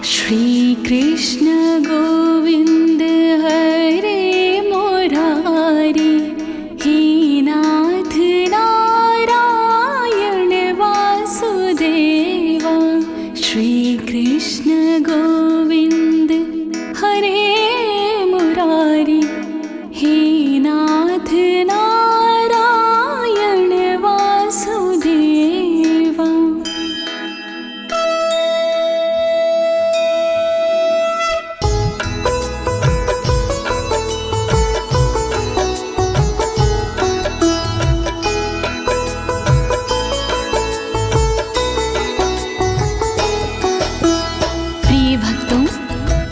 श्री कृष्ण गोविंद हरे मुरारी, हे नाथ नारायण वासुदेवा। श्री कृष्ण गोविंद हरे मुरारी, हे नाथ नारायण वासुदेवा।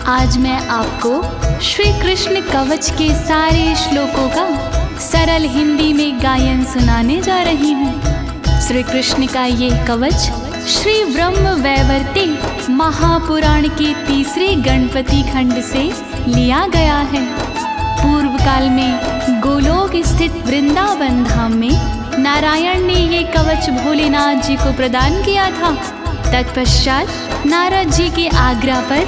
आज मैं आपको श्री कृष्ण कवच के सारे श्लोकों का सरल हिंदी में गायन सुनाने जा रही हूँ। श्री कृष्ण का ये कवच श्री ब्रह्म वैवर्ते महापुराण के तीसरे गणपति खंड से लिया गया है। पूर्व काल में गोलोक स्थित वृंदावन धाम में नारायण ने ये कवच भोलेनाथ जी को प्रदान किया था। तत्पश्चात नारद जी के आज्ञा पर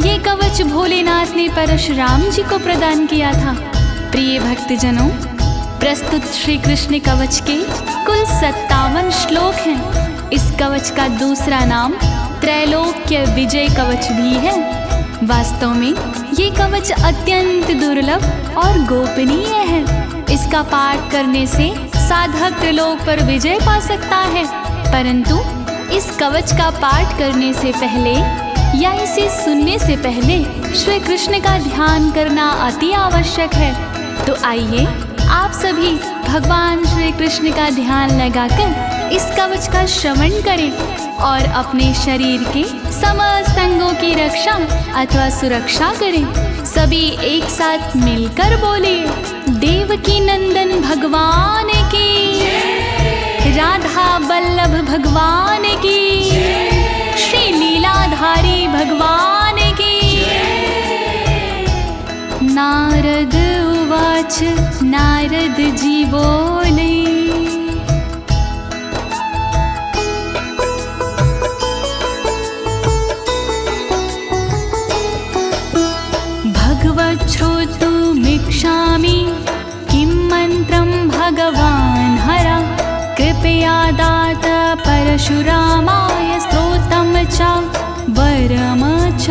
ये कवच भोलेनाथ ने परशुराम जी को प्रदान किया था। प्रिय भक्तजनों, प्रस्तुत श्री कृष्ण कवच के कुल 57 श्लोक हैं। इस कवच का दूसरा नाम त्रैलोक्य विजय कवच भी है। वास्तव में ये कवच अत्यंत दुर्लभ और गोपनीय है। इसका पाठ करने से साधक त्रिलोक पर विजय पा सकता है, परंतु इस कवच का पाठ करने से पहले या इसे सुनने से पहले श्री कृष्ण का ध्यान करना अति आवश्यक है। तो आइए आप सभी भगवान श्री कृष्ण का ध्यान लगाकर इस कवच का श्रवण करें और अपने शरीर के समस्त अंगों की रक्षा अथवा सुरक्षा करें। सभी एक साथ मिलकर बोलिए, देवकी नंदन भगवान की, राधा बल्लभ भगवान की, श्री लीलाधारी भगवान की। नारद उवाच, नारद जी बोले, भगवत् श्रोतुमिच्छामि किं मन्त्रं भगवान् हरा, कृपया दात परशुरामाय स्तोत्रं च वरं च।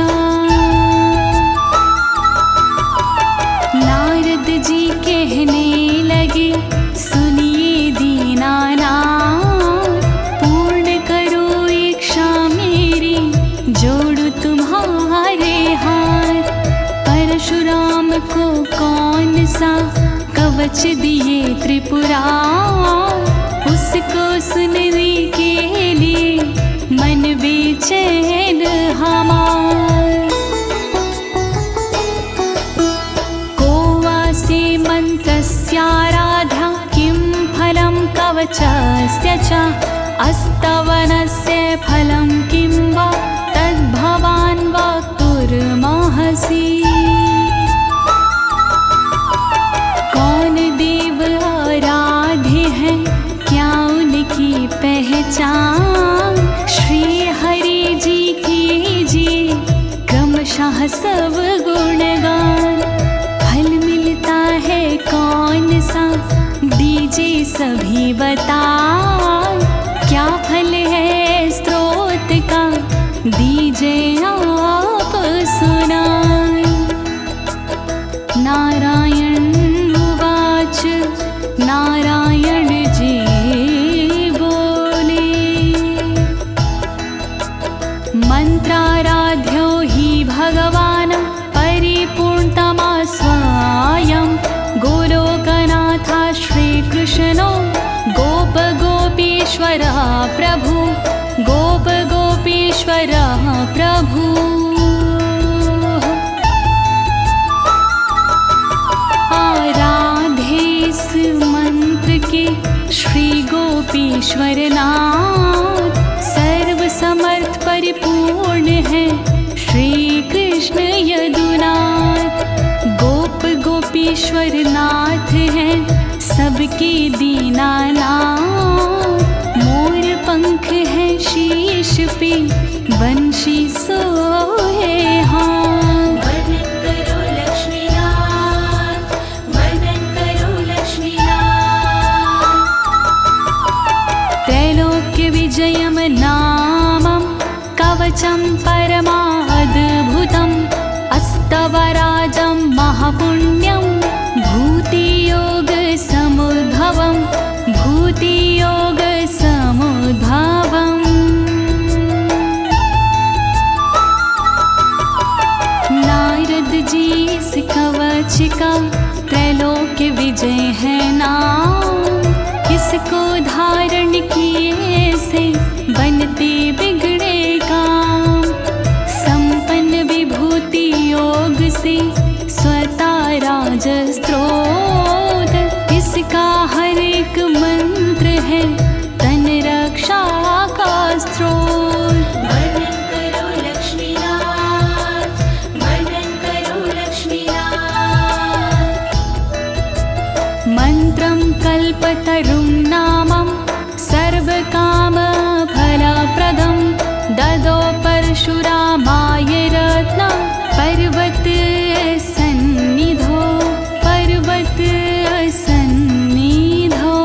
नारद जी कहने लगे, सुनिए दीनानाथ, पूर्ण करो इच्छा मेरी, जोड़ू तुम्हारे हाथ। परशुराम को कौन सा कवच दिए त्रिपुरारी, उसको सुनने के लिए मन बेचैन हमार। कोवासे मंत्रस्याराध्या, किं फलं कवचस्य च, अस्तवनस्य फलं किं वा, तद्भवान् वक्तुर्मर्हसि। कौन देव आराध्य है, क्या उनकी पहचान, श्री हरि जी कीजिए क्रमशः सब गुणगान। फल मिलता है कौन सा, दीजिए सभी बता, क्या फल है स्रोत का, दीजिए आप सुनाए। नारायण उवाच, नारायण जी बोले, मंत्राराध्यो हि भगवान् परिपूर्णतमा स्वयं, गोलोकनाथ श्रीकृष्णो गोप गोपीश्वर प्रभु, गोप गोपीश्वर प्रभु। आराधे इस मंत्र के श्री गोपीश्वर नाथ, सर्व समर्थ परिपूर्ण है श्री कृष्ण यदुनाथ। गोप गोपीश्वर नाथ है सबके दीनानाथ, मोर पंख है शीश पे, बंशी सोहे कवचं परमाद्भुतम् अस्तवराजं महापुण्यं भूतियोगसमुद्भवम् भूतियोगसमुद्भवम्। नारद जी इस कवच का त्रैलोक्य विजय है नाम। इसको धारण किए से बनते बिगड़े काम। संपन्न विभूति योग से स्वता राज स्त्रोत। इसका हर एक मंत्र है तन रक्षा का स्त्रोत। वर्णन करो लक्ष्मीनाथ, वर्णन करो लक्ष्मीनाथ। मंत्रं कल्पतरुं नामं सर्वकामफलप्रदं ददौ परशुरामाय रत्नं पर्वत सन्निधौ पर्वत सन्निधौ।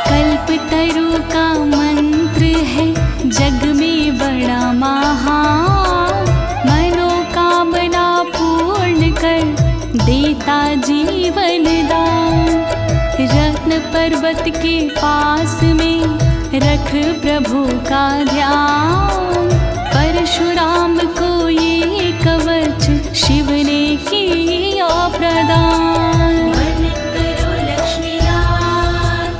कल्पतरु का मंत्र है जग में बड़ा महान। मनोकामना पूर्ण कर देता जीवन दान। रत्न पर्वत के पास में रख प्रभु का ध्यान। परशुराम को ये कवच शिव ने किया प्रदान। वर्णन करो लक्ष्मीनाथ,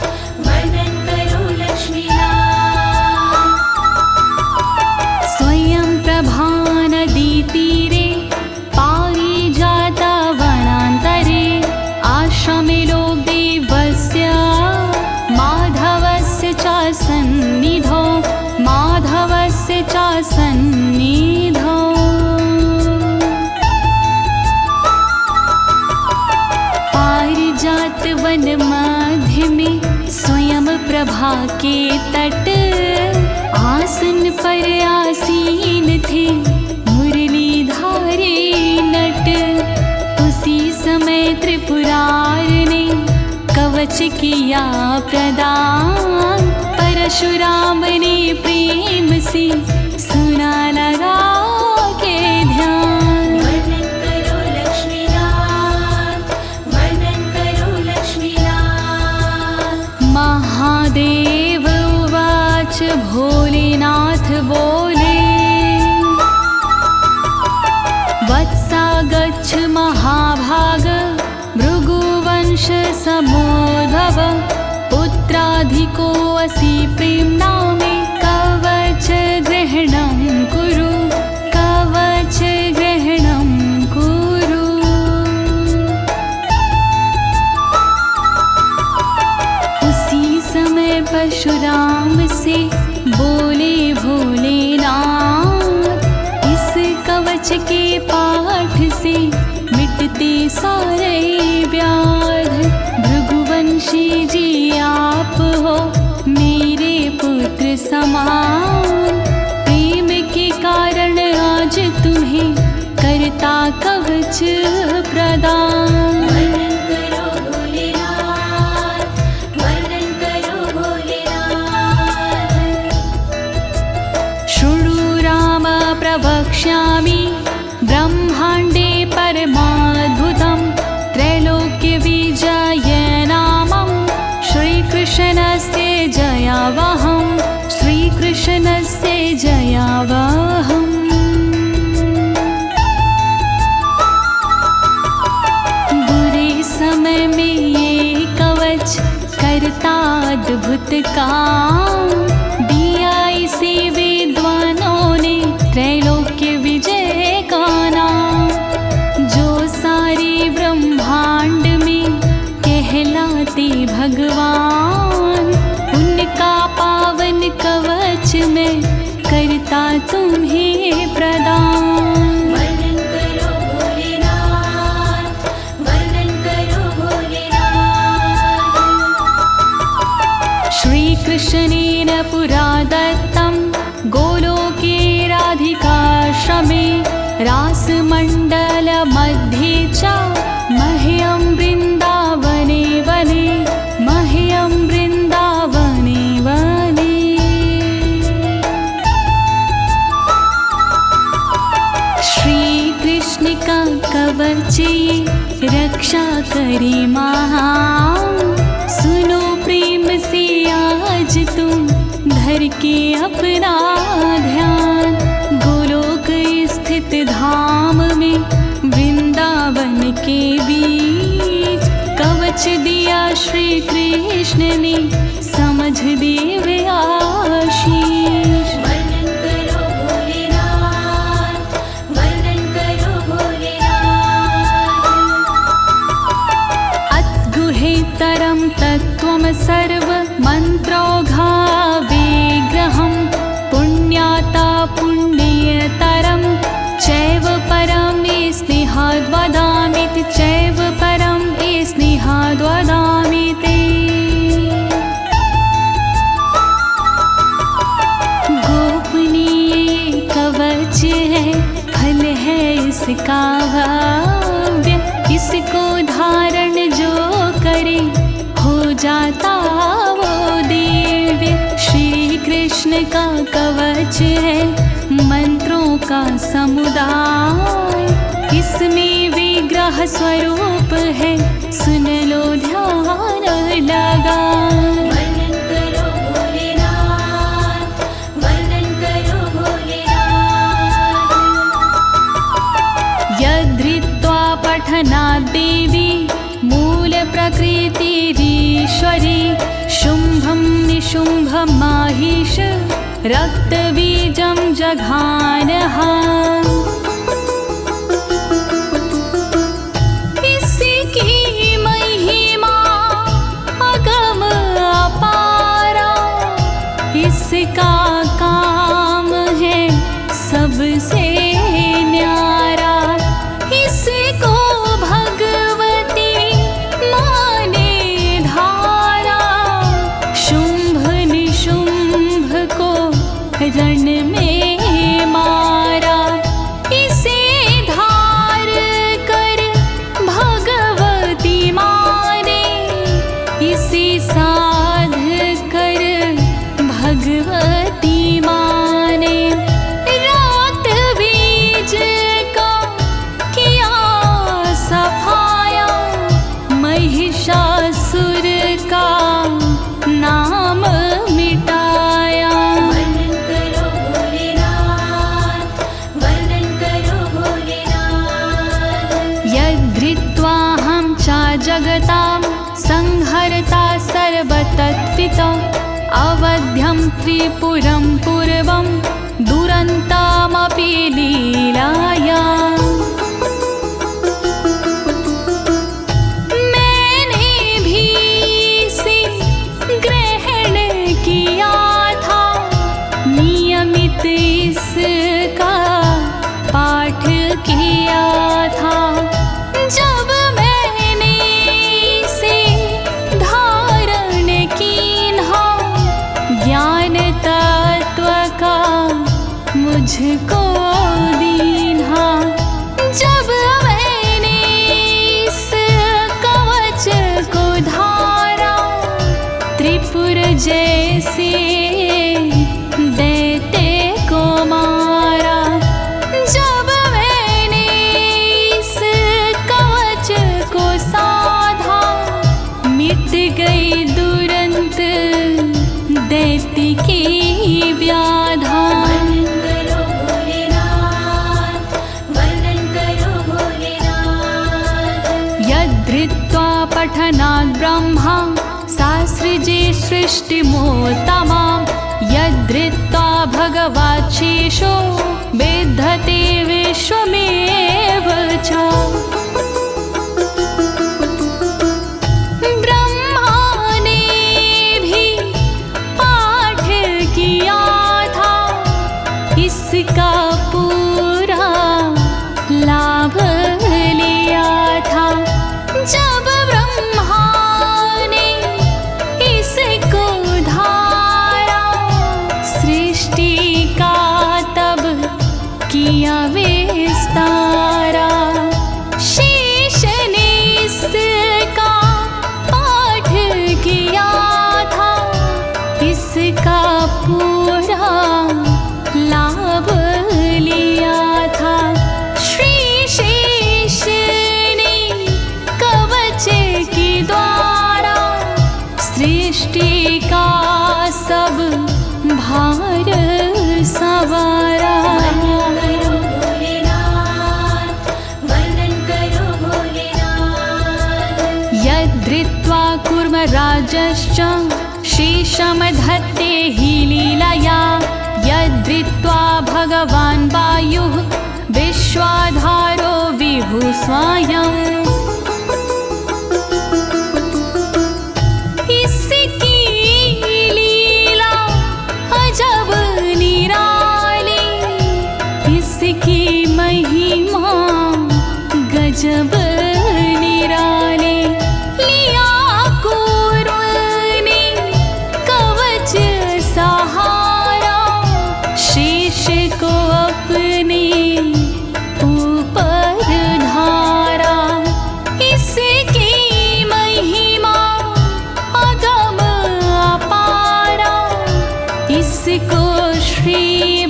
वर्णन करो लक्ष्मीनाथ। स्वयं प्रभा नदी तीरे पारिजाता वनान्तरे आश्रमे लोक देवस्य माधवस्य च सन्निधौ माधवस्य च सन्निधौ। पारिजात वन मध्य में स्वयं प्रभा के तट आसन पर आसीन थे मुरलीधारी नट। उसी समय त्रिपुरार ने कवच किया प्रदान। परशुराम ने प्रेम से सुना लगा के ध्यान। वर्णन करो लक्ष्मीनाथ, वर्णन करो लक्ष्मीनाथ। महादेव उवाच भोलेनाथ बोले वत्सा गच्छ महाभाग भृगुवंश समोद्भव। पुत्राधिको असि प्रेम्णा मे कवच ग्रहणं कुरु कवच ग्रहणं कुरु। उसी समय परशुराम से बोले भोलेनाथ इस कवच के पाठ से मिटते सारे व्याध। भृगुवंशी जी आप हो मेरे पुत्र समान। प्रेम के कारण आज तुम्हें करता कवच प्रदान। वर्णन करो भोलेनाथ, वर्णन करो भोलेनाथ। शृणु राम प्रवक्ष्यामि ब्रह्माण्डे परमाद्भुतं त्रैलोक्य विजय नामं श्रीकृष्णस्य जयावहं श्रीकृष्णस्य जयावहम्। बुरे समय में ये कवच करता अद्भुत काम। दिया इसे विद्वानों ने त्रैलोक्य विजय का नाम। जो सारे ब्रह्मांड में कहलाते भगवान उनका पावन कवच में करता तुम्हें प्रदान। वर्णन करो भोलेनाथ, वर्णन करो भोलेनाथ। श्री कृष्णेन पुरा दत्तं गोलोके राधिकाश्रमे रासमण्डल मध्ये च मह्यं वृन्दावने वने मह्यं वृन्दावने वने। यहाँ सुनो प्रेम से आज तुम धर के अपना ध्यान। गोलोक स्थित धाम में वृंदावन के बीच कवच दिया श्री कृष्ण ने समझ दिव्य आशीष। वर्णन करो भोलेनाथ, वर्णन करो भोलेनाथ। अद्गुहेतरं तत्त्वं सर्व मन्त्रौघा विग्रहं पुण्याता पुण्यतरं चैव परं स्नेहाद् वदामि ते चैव परं स्नेहाद् वदामि ते। गोपनीय कवच है फल है इसका भव्य, इसको धारण जो करे हो जाता वो दिव्य। श्री कृष्ण का कवच है मंत्रों का समुदाय, इसमें विग्रह स्वरूप है सुन लो ध्यान लगा। वर्णन करो भोलेनाथ, वर्णन करो भोलेनाथ। यद्धृत्वा पठनात् देवी मूल प्रकृतिरीश्वरी शुम्भं निशुम्भं माहिष रक्तबीजं जघानः। इसकी महिमा अगम अपारा, इसका काम है सबसे न्यारा। इसको भगवती माने धारा, शुंभ निशुंभ को रण में मारा। इसे धार कर भगवती माने, इसे साध कर भगवती माने। रात बीज का किया सफाया, महिषासुर का नाम मिटाया। वर्णन करो भोलेनाथ, वर्णन करो भोलेनाथ। यद्धृत्वाहं च जगतां संहर्ता सर्वतत्त्विता, अवध्यं त्रिपुरं पूर्वं दुरन्तामपि लीलाया। मैंने भी इसे ग्रहण किया था, नियमित इसका पाठ किया था। जब मैंने इसे धारण कीन्हा, ज्ञान तत्व का मुझको दीन्हा। जब मैंने इस कवच को धारा, त्रिपुर जैसे दैत्य को मारा। जब मैंने इस कवच को साधा, मिट गई दुरंत दैत्य की व्याधा। वर्णन करो भोलेनाथ, वर्णन करो भोलेनाथ। यद्धृत्वा पठनात् ब्रह्मा शास्त्रिजे सृष्टिमोत्तमां, यद्धृत्वा भगवाच्छेषो विद्धते विश्वमेव च। ब्रह्मा ने भी पाठ किया था, इसका पूरा लाभ लिया था। जब ब्रह्मा ने इसको धारा, सृष्टि का तब किया विस्तारा। यद्धृत्वा कूर्मराजश्च शेषं धत्ते हि लीलया यद्धृत्वा भगवान् वायुः विश्वाधारो विभुः स्वयम् इसकी लीला अजब निराली इसकी महिमा गजब निराली लिया कूर्म ने कवच सहारा शेष को अपने ऊपर धारा इसकी महिमा अगम अपारा इसको श्री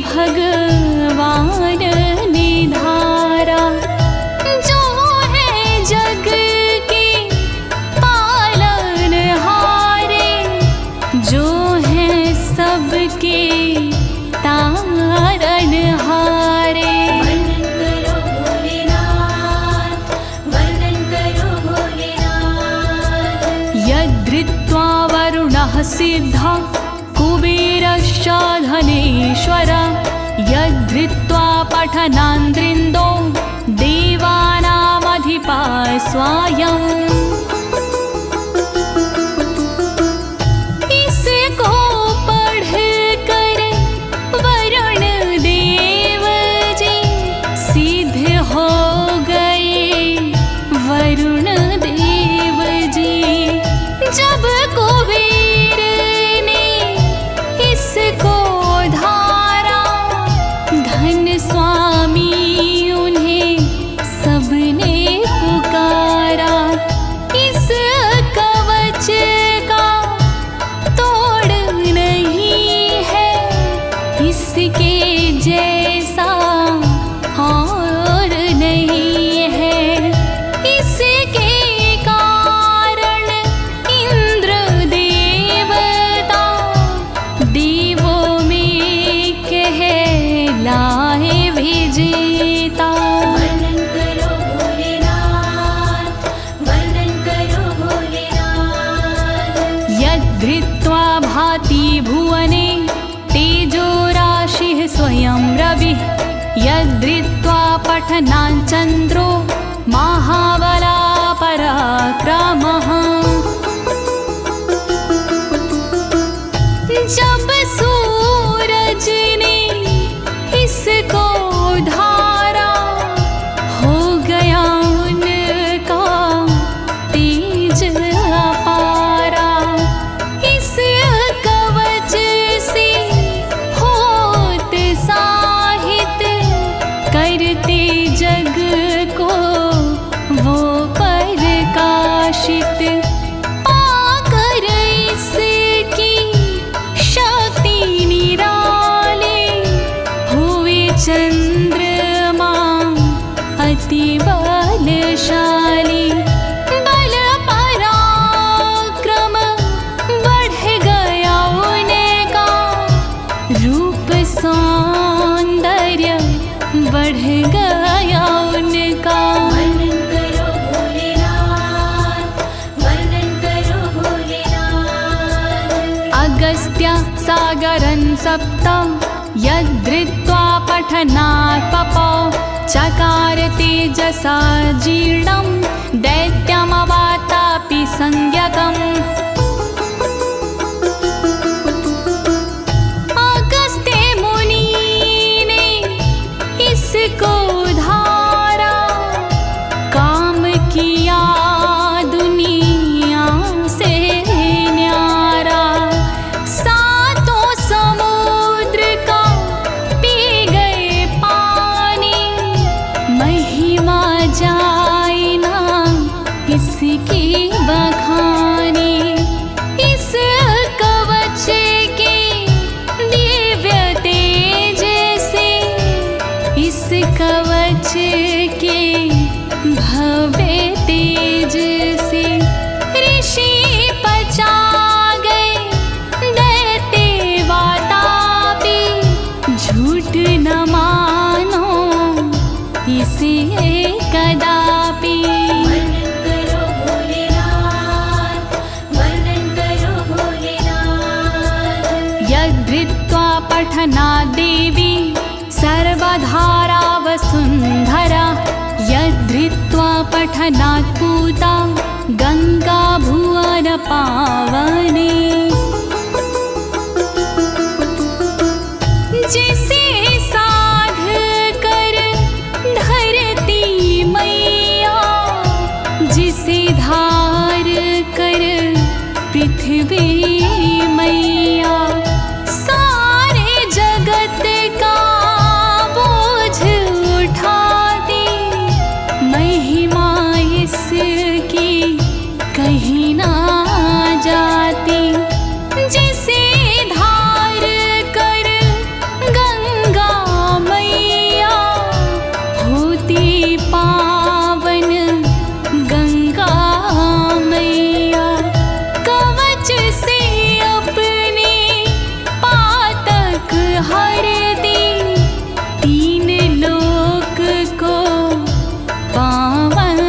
भगवान ने धारा जो है जग के पालनहारे जो है सबके तारणहारे वर्णन करो भोलेनाथ वर्णन करो भोलेनाथ यद्धृत्वा वरुणः सिद्धः कुबेरश्च धनेश्वर यद्धृत्वा पठनान्द्रिन्दो देवानामधिपा स्वयम् इसको पढ़ कर वरुण देव जी सिद्ध हो गए वरुण देव जी जब कुबेर ने इसको धारा धन स्वामी उन्हें सबने पुकारा इस कवच का तोड़ नहीं है इसके जैसा और नहीं है इसके कारण इंद्र देवता देवों में कहलाए विजेता वर्णन करो भोलेनाथ वर्णन करो भोलेनाथ यद्धृत्वा भाति भुवने तेजो राशिः स्वयं रविः यद्धृत्वा पठनान् चन्द्रो महाबला पराक्रमः जब सूरज ने इसको धारा हो गया उनका तेज अपारा इस कवच से होते साहित करते जग को वो प्रकाशित पाकर इसकी शक्ति निराले हुए चंद्रमा अति बलशाली बल पराक्रम बढ़ गया उनका रूप सौंदर्य बढ़ गया उनका वर्णन करो भोलेनाथ वर्णन करो भोलेनाथ अगस्त्य सागरं सप्त यद्धृत्वा पठनात् पपौ चकार तेजसा जीर्णं दैत्यमवातापि संज्ञकम् अगस्त्य मुनि ने इसको धारा काम किया दुनिया से न्यारा सातों समुद्र का पी गए पानी महिमा जाए ना इसकी बखानी पठनात् देवी सर्वधारा वसुन्धरा यद्धृत्वा पठनात् पूता गंगा भुवन पावने। जिसे साध कर धरती मैया, जिसे धार कर पृथ्वी मैया, सारे जगत का बोझ उठाती, महिमा इसकी कहीं ना जाती। जिसे धार कर गंगा मैया, होती पावन गंगा मैया, कवच से अपने पातक हरती, तीन लोक को पावन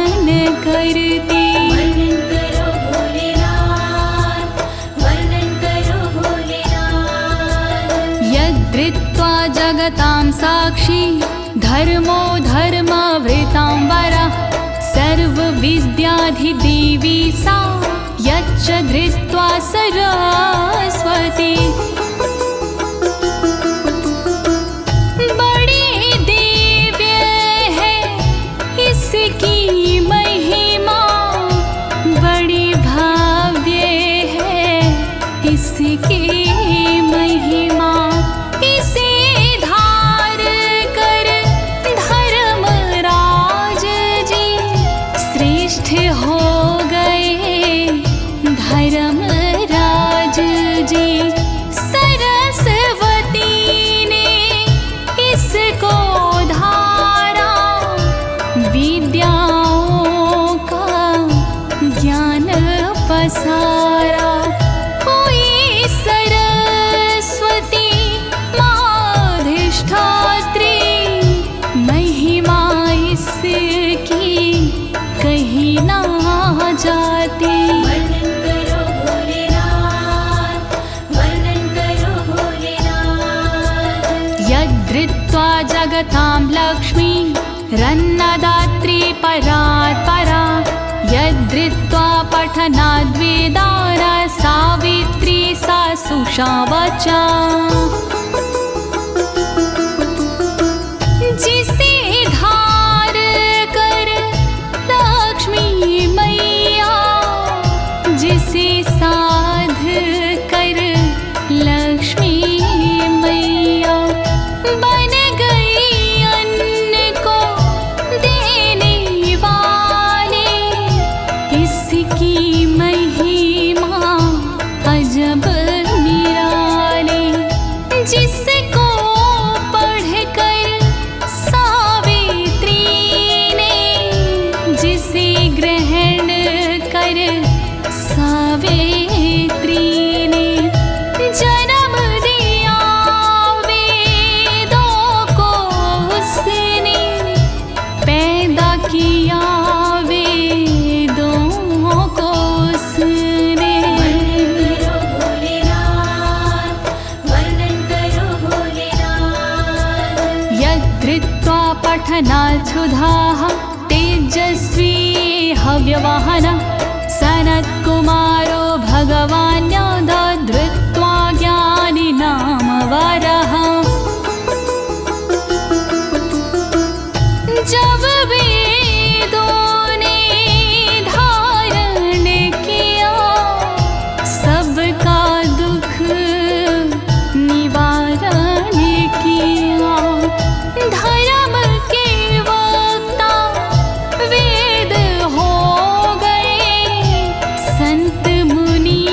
करती। वर्णन करो भोलेनाथ, वर्णन करो भोलेनाथ। यद्धृत्वा जगतां साक्षी धर्मो धर्मवृतांबरा, सर्वविद्याधिदेवी सा यच्च धृत्वा सरस्वती। बड़ी दिव्य है इसकी महिमा, बड़ी भव्य है इसकी महिमा। इसे धार कर धर्मराज जी श्रेष्ठ हो गए धर्मराज जी। सरस्वती ने इसको धारा, विद्याओं का ज्ञान पसारा। हुई सरस्वती माधिष्ठात्री, महिमा इसकी कहीं ना जाती। वर्णन करो भोलेनाथ, वर्णन करो भोलेनाथ। यद्धृत्वा जगतां लक्ष्मी रन्नदात्री परात्परा, यद्धृत्वा पठनाद् वेदान् सावित्री सा सुषावचा। जिसे धार कर लक्ष्मी मैया, जिसे साध कर लक्ष्मी मैया, बन गई अन्न को देने वाले, इसकी महिमा अजब निराली। जिसको पढ़कर सावित्री ने, जिसे ग्रहण कर सावित्री ने, जन्म दिया वेदों को उसने, पैदा किया वेदों को उसने। वर्णन करो भोलेनाथ, वर्णन करो भोलेनाथ। यद्धृत्वा पठनात् सुधाः तेजस्वी हव्यवाहन, सनत्कुमारो भगवान् दधृत्वा ज्ञानिनाम वरः। जब वेदों ने धारण किया, सबका दुख निवारण किया। धर्म के वक्ता वेद हो गए, संत मुनि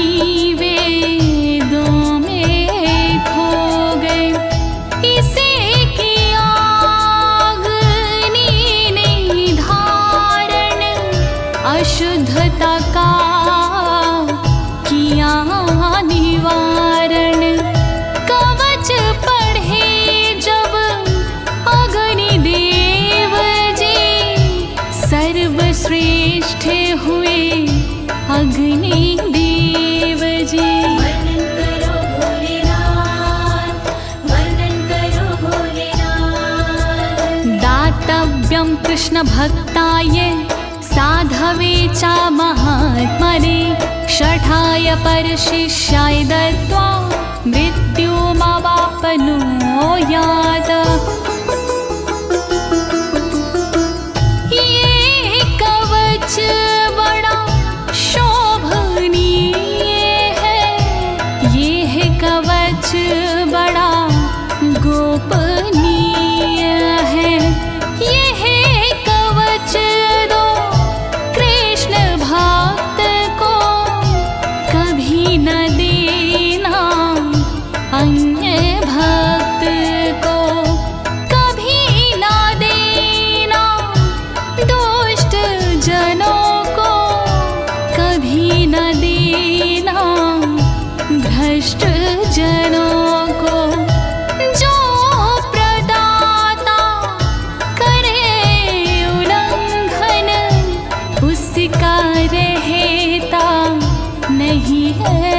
वेदों में खो गए। इसे किया अग्नि ने धारण, अशुद्धता का किया निवारण। कवच पढ़े जब अग्निदेव जी, सर्वश्रेष्ठ हुए अग्नि कृष्ण भक्ताय साधवे च महात्मने शठाय परशिष्याय दत्त्वा मृत्युमवाप्नुयात्। ये कवच बड़ा शोभनीय है, ये है कवच बड़ा गोपनीय है। ये है कवच दो कृष्ण भक्त को कभी न देना, अन्य भक्त को कभी न देना, दुष्ट जनों को कभी न देना, भ्रष्ट जनों को। जो प्रदाता करे उल्लंघन, उसका रहता नहीं है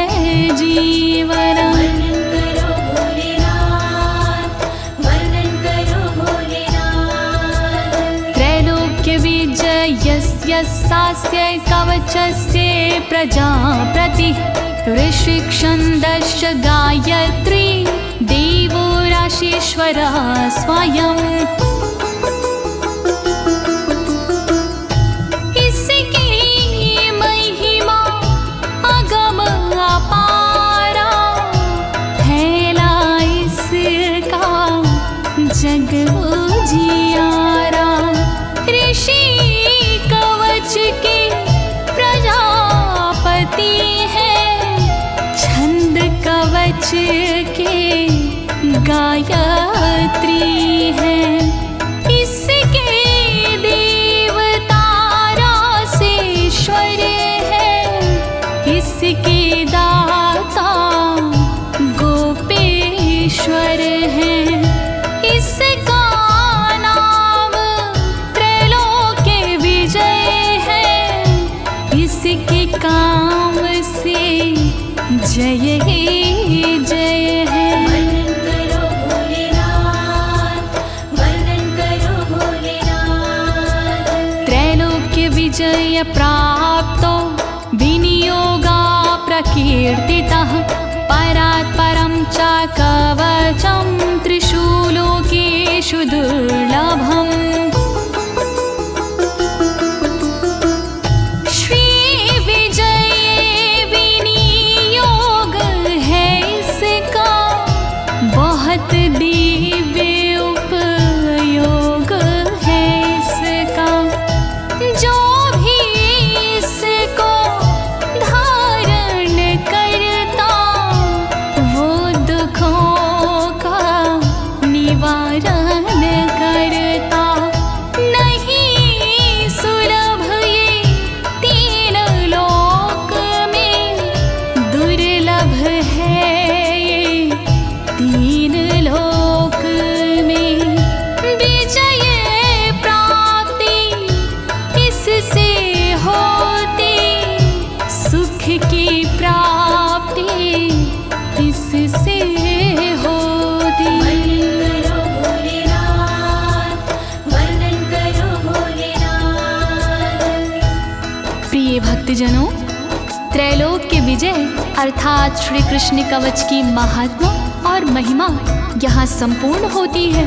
जीवन। वर्णन करो भोलेनाथ, वर्णन करो भोलेनाथ। त्रैलोक्य विजयस्य सास्य कवचस्य प्रजाप्रति ऋषिक्षन्दश्च गायत्री देवो राशीश्वरः स्वयं। इसकी महिमा अगम अपारा, फैला इसका जग उजियारा। ऋषि कवच के प्रजापति हैं, छंद कवच के गायत्री हैं। इसके देवता रासेश्वर हैं, इसके दाता गोपेश्वर हैं। इसका नाम त्रैलोक्य विजय है, इसके काम से जय ही जय है। वर्णन करो भोलेनाथ, वर्णन करो भोलेनाथ। त्रैलोक्य विजय प्राप्तो विनियोगा प्रकीर्तितः परात् परं च कवचं त्रिषु लोकेषु दुर्लभम्। श्री विजय विनियोग है इसका, बहुत दिव्य उपयोग है इसका। जो भी इसको धारण करता, वो दुखों का निवारण करता। नहीं सुलभ ये तीन लोक में, दुर्लभ है ये तीन लोक में। विजय प्राप्ति इससे होती, सुख की प्राप्ति इससे होती। वर्णन करो भोलेनाथ, वर्णन करो भोलेनाथ। प्रिय भक्तजनों, त्रैलोक्य विजय अर्थात श्री कृष्ण कवच की महात्मा और महिमा यहाँ संपूर्ण होती है।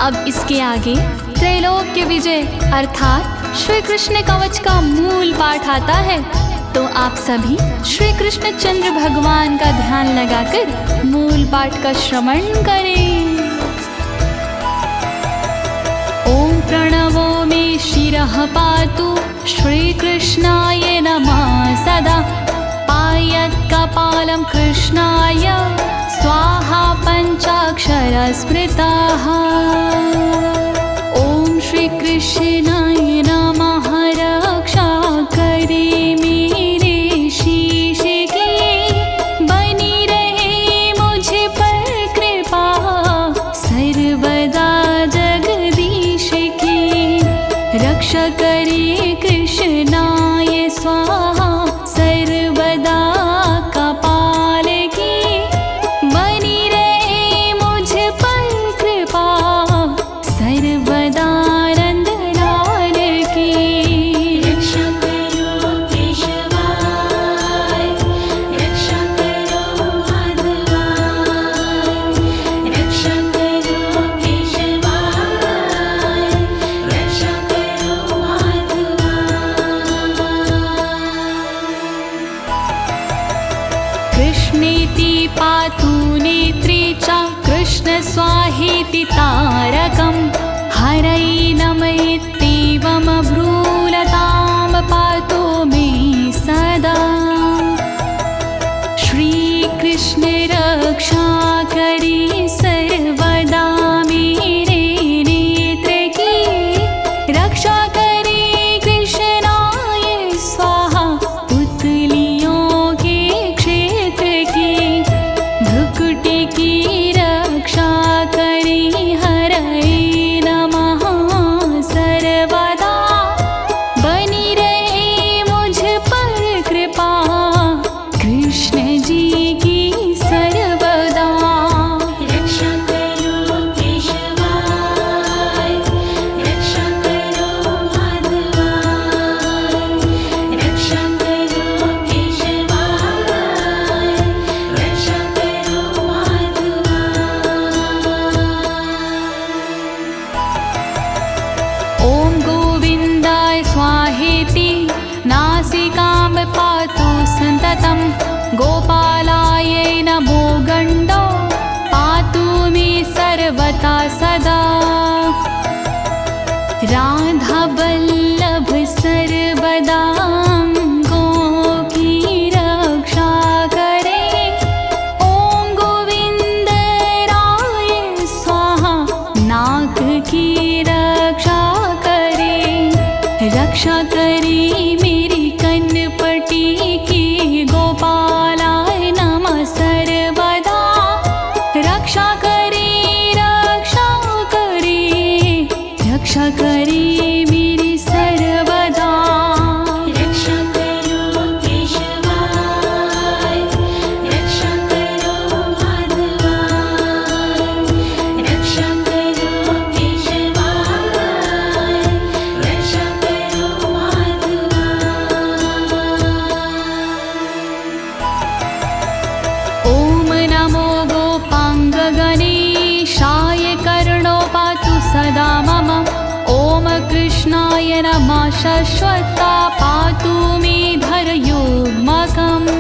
अब इसके आगे त्रैलोक्य विजय अर्थात श्री कृष्ण कवच का मूल पाठ आता है। तो आप सभी श्री कृष्ण चंद्र भगवान का ध्यान लगाकर मूल पाठ का श्रवण करें। ओम प्रणवो मे शिरः पातु श्रीकृष्णाय नमः सदा। पायत् कपालं कृष्णाय स्वाहा पञ्चाक्षर स्मृताः। ओम श्री कृष्णाय नमः रक्षा करे मेरे शीश की, बनी रहे मुझ पर कृपा सर्वदा जगदीश की। रक्षा करे कृष्णाय स्वाहा सर्वदा कपाल की, बनी रहे मुझ पर कृपा सर्वदा नंदना। कृष्णेति पातु नेत्रे च कृष्ण स्वाहेति तारकं हरै नमयेत्येवमब्रूलतां पातु मे सदा। श्रीकृष्ण रक्षा करी सर्वदा मेरे नेत्र की, रक्षा करे कृष्णाय स्वाहा पुतलियों के क्षेत्र की। भ्रुकुटी की रक्षा करे हरै नमः सर्वदा, बनी रहे मुझ पर कृपा कृष्ण जी की सर्वदा। रक्षा करो केशवाय, रक्षा करो माधवाय, रक्षा करो केशवाय, रक्षा करो माधवाय। ॐ गोविन्दाय स्वाहेति नासिकां पातु सन्ततं, गोपालाय नमो गण्डो पातु मे सर्वथा सदा। राधावल्लभ सर्वदा अंगों की रक्षा करे, ॐ गोविन्द राय स्वाहा नाक की रक्षा करे। रक्षा करे मेरी कनपटी की, गोपालाय नमः सर्वदा। रक्षा करे, रक्षा करे, रक्षा करे मेरी सर्वदा। रक्षा करो केशवाय, रक्षा करो माधवाय, रक्षा करो केशवाय, रक्षा करो माधवाय। ॐ नमो गोपाङ्गगणेशाय कर्णो पातु सदा मम। ॐ कृष्णाय नमः शाश्वता पातु मे धरयोर्मकम्।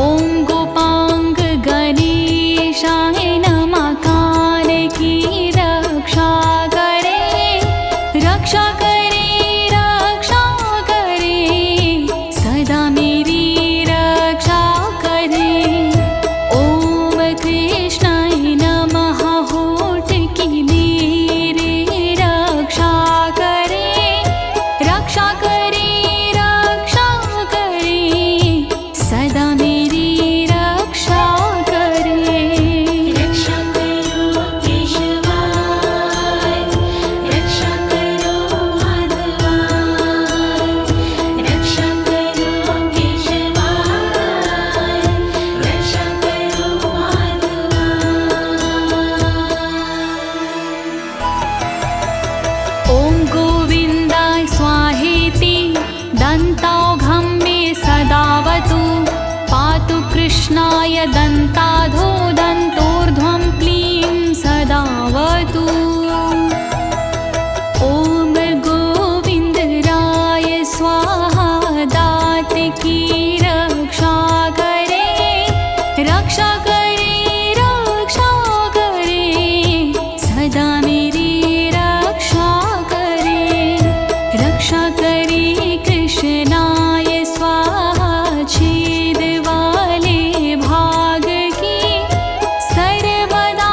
ॐ गोपाङ्गगणेशाय नमः कान की रक्षा करे, रक्षा करे, रक्षा करे, सदा मेरी रक्षा करे। ॐ कृष्णाय नमः होठ की मेरी रक्षा करे, रक्षा करे, रक्षा करे, सदा मेरी रक्षा करे। रक्षा करो केशवाय, रक्षा करो माधवाय, रक्षा करो केशवाय, रक्षा करो माधवाय। ॐ गोविन्दाय स्वाहेति दन्तौघं मे सदावतु, पातु कृष्णाय दन्ताधो दन्तोर्ध्वं क्लीं सदावतु। ॐ गोविन्दराय स्वाहा दात की रक्षा करे, रक्षा करे, रक्षा करे, सदा मेरी रक्षा करे। रक्षा करे कृष्णाय स्वाहा छेद वाले भाग की, सर्वदा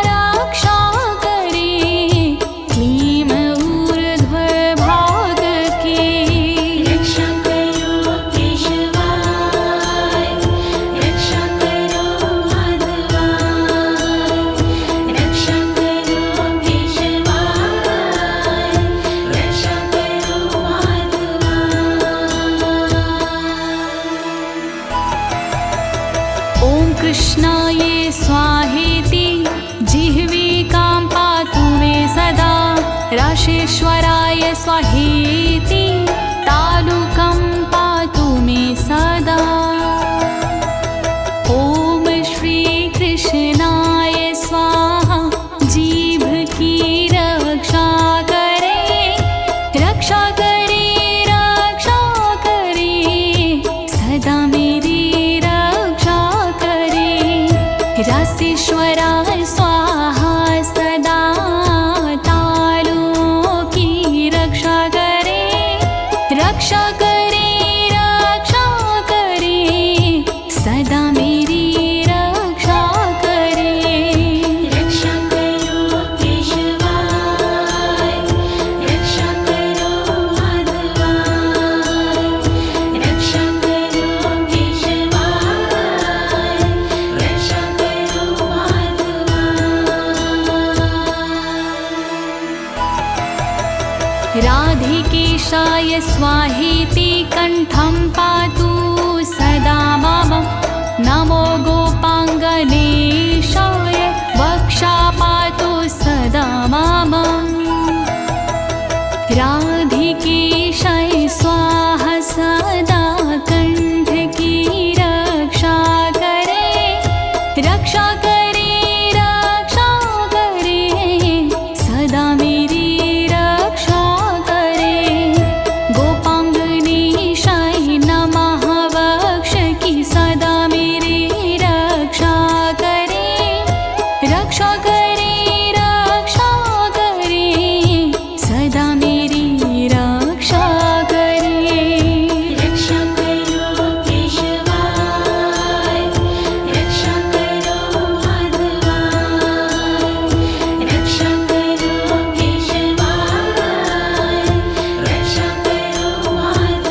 रक्षा करे क्लीं ऊर्ध्व भाग की। रक्षा करो केशवाय, रक्षा करो माधवाय, रक्षा करो केशवाय, रक्षा करो माधवाय। ॐ कृष्णाय स्वाहेति जिह्विकां पातु मे सदा, राशेश्वराय स्वाहेति तालुकं पातु मे सदा। ॐ श्रीकृष्णाय स्वाहा जीभ की रक्षा करे, रक्षा करे, रक्षा करे, सदा मेरी रसीश्वरा स्वाहा सदा तारों की रक्षा करे, रक्षा करे, रक्षा करे, सदा मेरी रक्षा करे। रक्षा करो केशवाय, रक्षा करो माधवाय, रक्षा करो केशवाय, रक्षा करो माधवाय। राधिकेशाय स्वाहेति कण्ठं पातु सदा मम, नमो गोपाङ्गनेशाय वक्षा पातु सदा मम। राधिकेशाय स्वाहा सदा कंठ की रक्षा करे, रक्षा करे, रक्षा करे, सदा मेरी रक्षा करे। गोपांगनेशाय नमः वक्ष की सदा मेरी रक्षा करे, रक्षा करे, रक्षा करे, सदा मेरी रक्षा करे। रक्षा करो केशवाय, रक्षा करो माधवाय, रक्षा करो केशवाय, रक्षा करो माधवाय।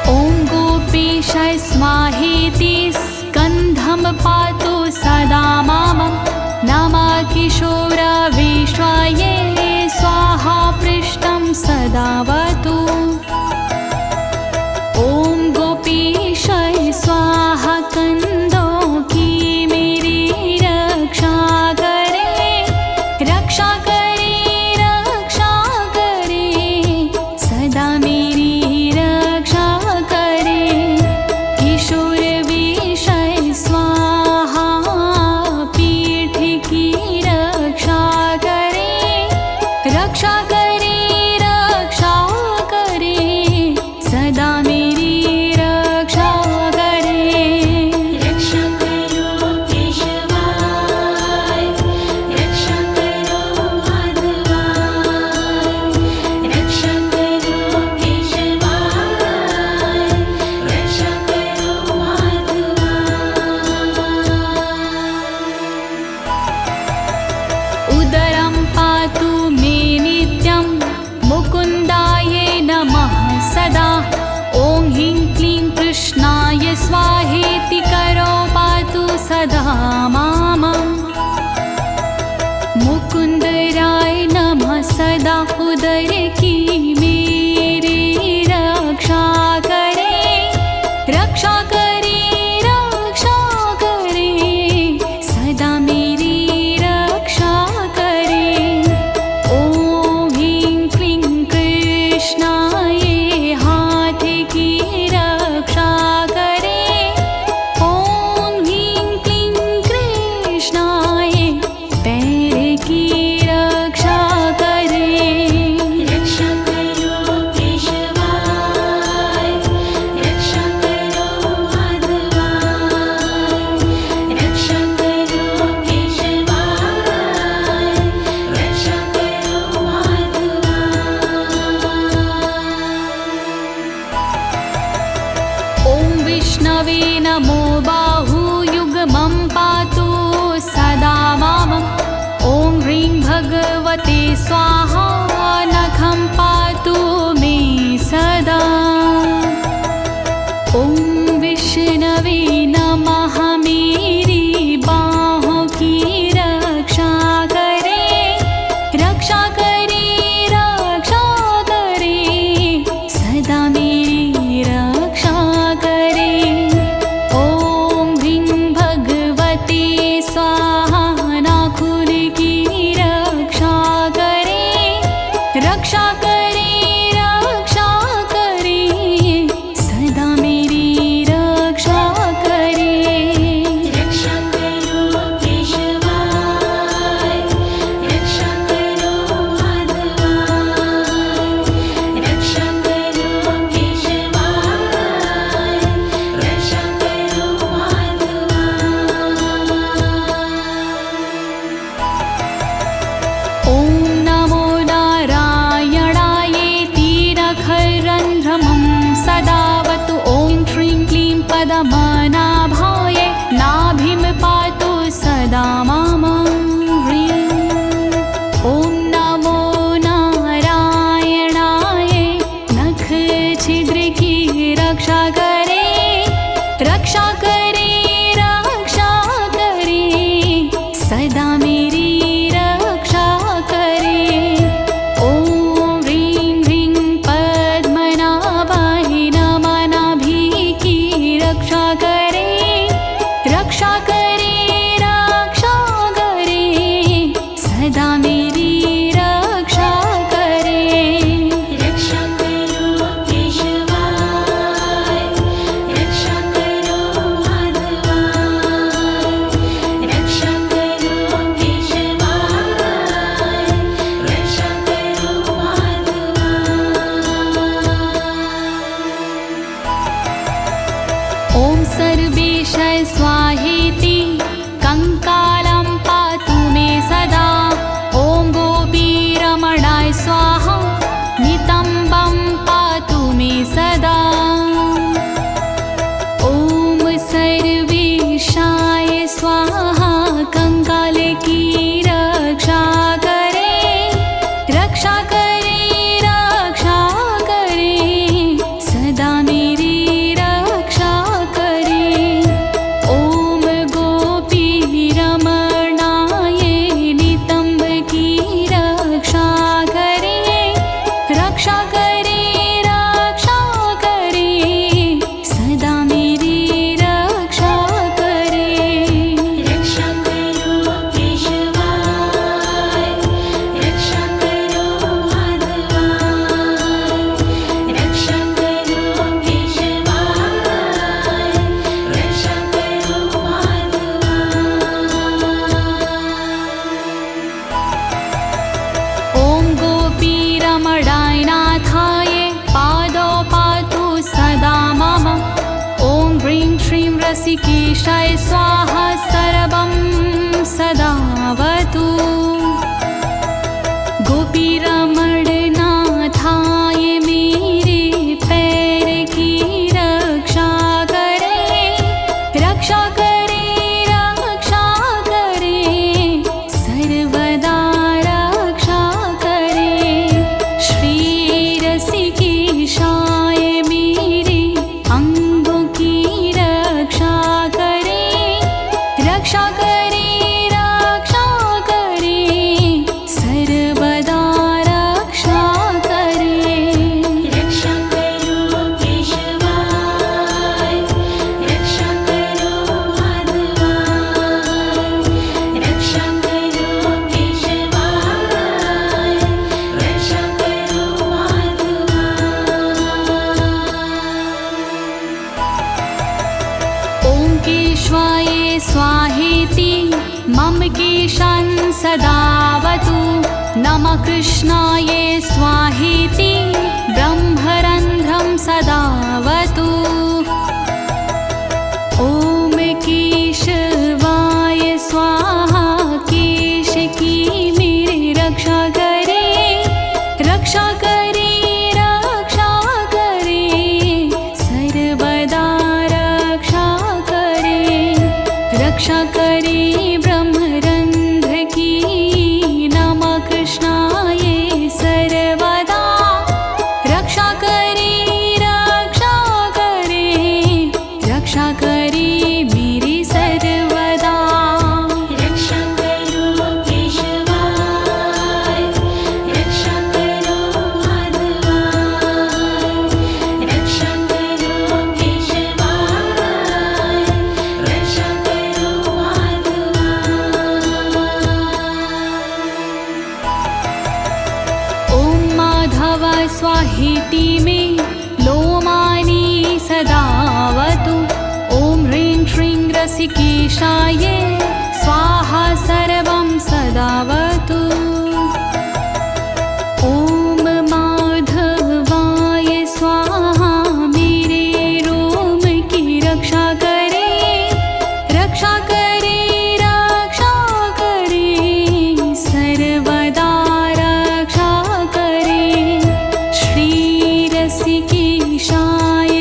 ॐ गोपीशाय स्वाहेति स्कन्धं पातु सदा मम, नमः किशोरविश्वाय स्वाहा पृष्ठं सदावतु। ॐ गोपीशाय स्वाहा कंदों की मेरी रक्षा करे, रक्षा करे, रक्षा करे, सदा मेरी रक्षा करे। किशोर विषय स्वाहा पीठ की रक्षा करे, रक्षा करे, रक्षा करे, सदा मेरी रक्षा करे। रक्षा करो केशवाय, रक्षा करो माधवाय, रक्षा करो केशवाय, रक्षा करो माधवाय। उदरं पातु मे नित्यं मुकुन्दाय नमः सदा। ॐ ह्रीं क्लीं कृष्णाय स्वाहेति करो पातु सदा माम। मुकुंदराय नमः सदा उदर की मेरी रक्षा करे, रक्षा करे, रक्षा करे, सदा मेरी रक्षा करे। ॐ ह्रीं क्लीं कृष्णाय हाथ की रक्षा करे, ॐ ह्रीं क्लीं कृष्णाय पैर की रक्षा करे। रक्षा करो केशवाय, रक्षा करो माधवाय, रक्षा करो केशवाय, रक्षा करो माधवाय। ॐ विष्णवे नमो बाहुयुग्मं पातु सदा मम। ॐ ह्रीं भगवते स्वाहा नखं पातु मे सदा। ॐ विष्णवे नमः मेरी बाहों की रक्षा करे, रक्षा करे, रक्षा करे, सदा मेरी रक्षा करे। ॐ सदावतु ॐ श्रीं क्लीं पद्मनाभाय नाभिं पातु सदा मां ह्रीं ॐ नमो नारायणाय नख छिद्र की रक्षा करे रक्षा करे रक्षा करे सदा मेरी रक्षा करे ॐ ह्रीं ह्रीं पद्मनाभाय नमः नाभि की रक्षा करे रक्षा करे रक्षा करे सदा मेरी रक्षा करे रक्षा करो केशवाय रक्षा करो माधवाय रक्षा करो केशवाय रक्षा करो माधवाय ॐ सर्वेश स्वाहेति कंकालं पातु मे सदा ॐ गोपीरमणाय स्वाहा नितम्बं पातु मे सदा ॐ सर्वेशाय स्वाहा कंकाल की रक्षा करे रक्षा करे रक्षा करे सदा मेरी रक्षा करे ॐ गोपीरमणाय नितम्ब की रक्षा करे रक्षा करे रक्षा करे सदा मेरी रक्षा करे रक्षा करो केशवाय रक्षा करो माधवाय रक्षा करो केशवाय रक्षा करो माधवाय ॐ गोपीरमणाय नाथाय पादौ पातु सदा मम ॐ ह्रीं श्रीं रसिकेशाय स्वाहा सर्वं सदावतु गोपीरमणनाथाय मेरे पैर की रक्षा करे रक्षा करे रक्षा करे सर्वदा रक्षा करे श्री रसिकेशाय मेरे अंगों की रक्षा करे रक्षा करे रक्षा करे सर्वदा रक्षा करे रक्षा करो केशवाय रक्षा करो माधवाय रक्षा करो केशवाय रक्षा करो माधवाय ॐ केशवाय स्वाहेति मम केशान् सदावतु नमः कृष्णाय स्वाहेति ब्रह्मरन्ध्रं सदावतु ॐ केशवाय स्वाहा केश की मेरी रक्षा करे रक्षा करे रक्षा करे सर्वदा रक्षा करे रक्षा करे ब्रह्मरंध्र की नमः कृष्णाय सर्वदा रक्षा करे रक्षा करे रक्षा करे मेरी सर्वदा रक्षा करो केशवाय रक्षा करो माधवाय रक्षा करो केशवाय रक्षा करो माधवाय ॐ माधव स्वाहेति मे लोमानि सदावतु ॐ ह्रीं श्रीं रसिकेशाय स्वाहा सर्वं सदावतु ॐ माधवाय स्वाहा मेरे रोम की रक्षा करे रक्षा करे रक्षा करे सर्वदा रक्षा करे श्री रसिकेशाय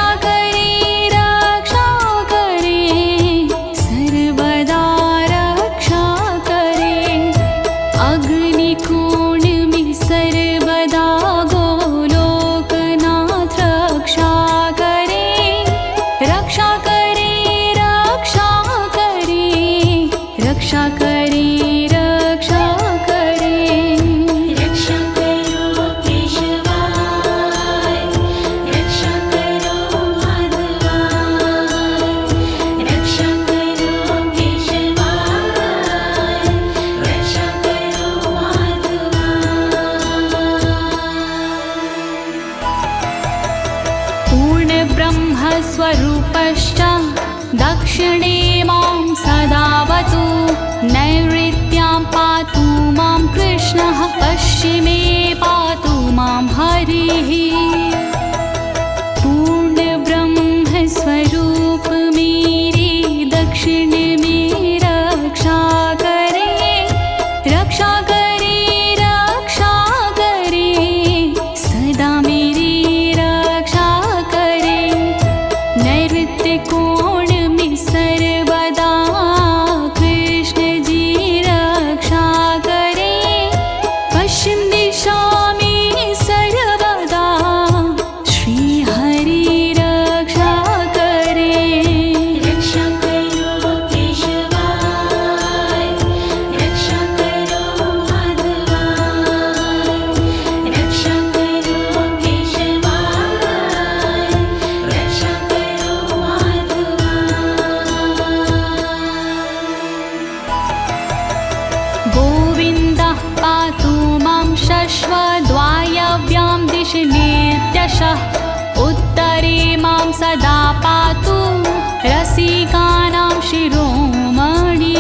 रक्षा करे रक्षा करे सर्वदा रक्षा करे अग्निकोण में सर्वदा गोलोकनाथ रक्षा करे रक्षा करे रक्षा करे रक्षा करे रक्षा करे रक्षा करो केशवाय रक्षा करो माधवाय रक्षा करो केशवाय रक्षा करो माधवाय पूर्ण ब्रह्म स्वरूपश्च दक्षिणे मां सदावतु नैऋत्यां पातु मां कृष्णः पश्चिमे पातु मां हरिः पूर्ण ब्रह्म स्वरूप मेरे दक्षिण में रक्षा करे रक्षा करे रक्षा करे सदा मेरी रक्षा करे नैऋत्य कोण में सर्वदा कृष्ण जी रक्षा करे पश्चिम दिशा में सर्वदा श्री हरि रक्षा करे रक्षा करो केशवाय रक्षा करो माधवाय रक्षा करो केशवाय रक्षा करो माधवाय गोविन्दः पातु मां शश्वद्वायव्यां दिशि नित्यशः उत्तरे मां सदा पातु रसिकानां शिरोमणि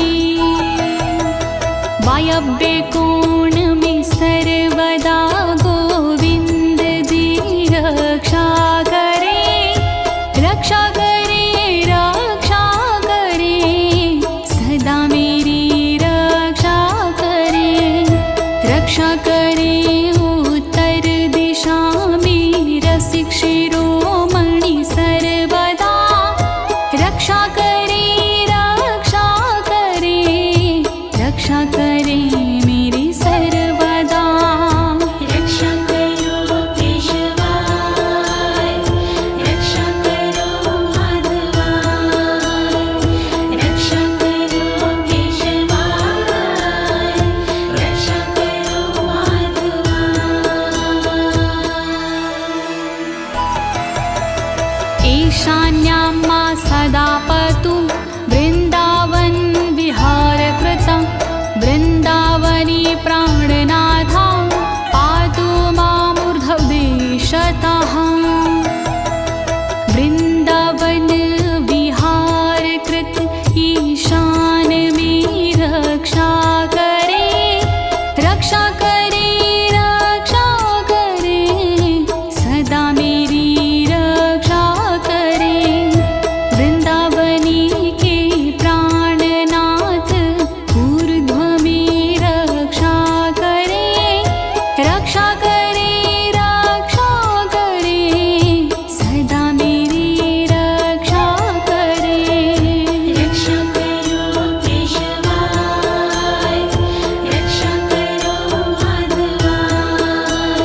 वायव्ये कोण में सर्वदा गोविन्द जी रक्षा करे रक्षा करे रक्षा करे सदा मेरी रक्षा करे रक्षा करे उत्तर दिशा में रसिक शिरोमणि सर्वदा रक्षा करे रक्षा करे रक्षा करे मेरी सर्वदा रक्षा करो केशवाय रक्षा करो माधवाय रक्षा करो केशवाय रक्षा करो माधवाय ईशान्यां मा सदा पतु वृन्दावन विहारकृतं वृन्दावनी प्राणनाथा पातु मामूर्ध्वदेशतः वृन्दावन विहारकृत ईशान में रक्षा करे रक्षा करे रक्षा करे सदा मेरी रक्षा करे वृंदावनी के प्राणनाथ ऊर्ध्व में रक्षा करे रक्षा करे रक्षा करे सदा मेरी रक्षा करे रक्षा करो केशवाय रक्षा करो माधवाय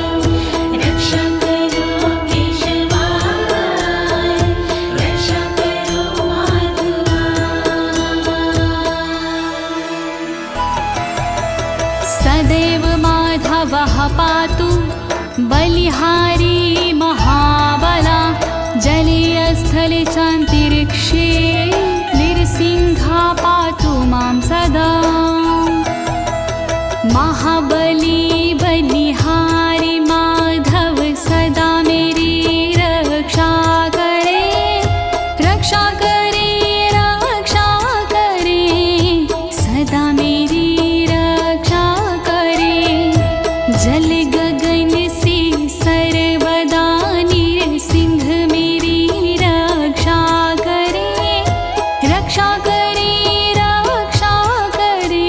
रक्षा करो केशवाय रक्षा करो माधवाय सदैव माधवः पातु बलिहारी महाबला जले स्थले चान्तरिक्षे नृसिंहा पातु मां सदा महाबली बलिहारी माधव सदा मेरी रक्षा करे रक्षा करे रक्षा करे सदा मेरी रक्षा करे जल गगन से सर्वदा नृसिंह मेरी रक्षा करे रक्षा करे रक्षा करे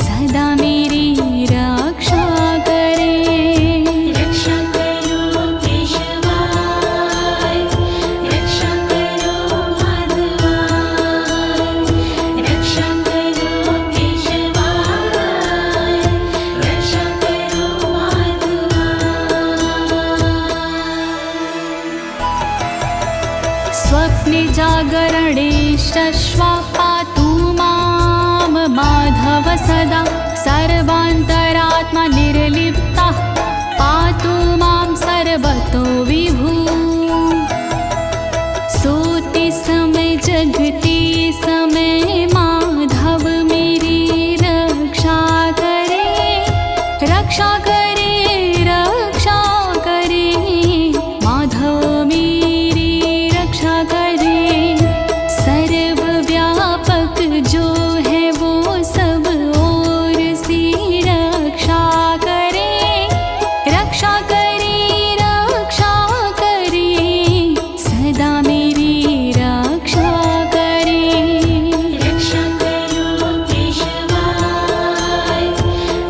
सदा मेरी रक्षा करे स्वप्ने जागरणे शश्वा पातु मां माधव सदा सर्वान्तरात्मा निर्लिप्ता पातु मां सर्वतो विभु सोते समय जगते समय माधव मेरी रक्षा करे रक्षा करे रक्षा करे माधव मेरी रक्षा करे सर्वव्यापक जो है वो सब ओर से रक्षा करे रक्षा करे रक्षा करे सदा मेरी रक्षा करे रक्षा करो केशवाय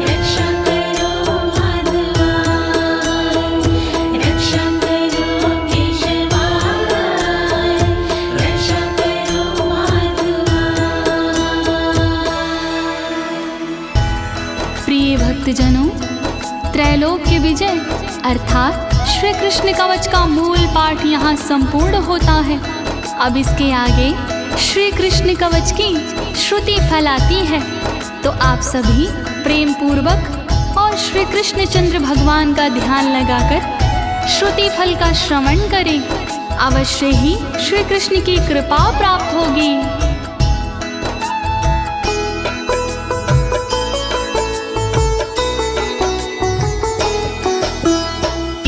रक्षा करो माधवाय रक्षा करो केशवाय रक्षा करो माधवाय। प्रिय भक्तजनों, त्रैलोक्य विजय अर्थात श्री कृष्ण कवच का मूल पाठ यहाँ संपूर्ण होता है। अब इसके आगे श्री कृष्ण कवच की श्रुति फैलाती है, तो आप सभी प्रेम पूर्वक और श्री कृष्ण चंद्र भगवान का ध्यान लगाकर श्रुति फल का श्रवण करें। अवश्य ही श्री कृष्ण की कृपा प्राप्त होगी।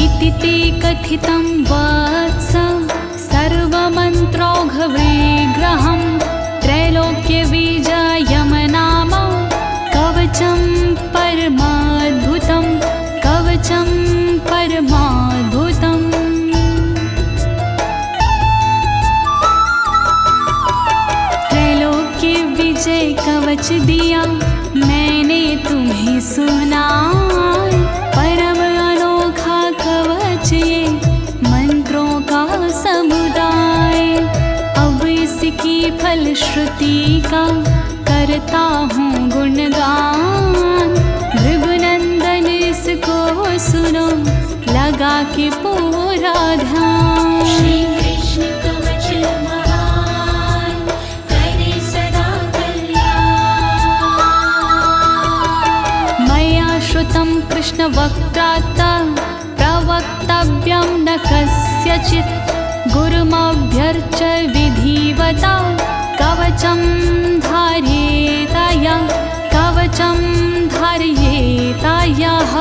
इति ते कथितं वत्स सर्वमन्त्रौघविग्रहं त्रैलोक्यविजयं नाम कवचं परमाद्भुतं कवचं परमाद्भुतम्। त्रैलोक्य विजय कवच दिया मैंने तुम्हें सुना, परम अनोखा कवच ये मंत्रों का समुदाय। अब इसकी फलश्रुति का करता हूँ गुणगान, भृगुनंदन इसको सुनो लगा के पूरा ध्यान। श्री कृष्ण कवच महान करे सदा कल्याण। मया श्रुतं कृष्ण वक्त्रात् प्रवक्तव्यं न कस्यचित्, गुरुमभ्यर्च्य विधिवता कवचं धारयेताया कवचं धारयेतायाः।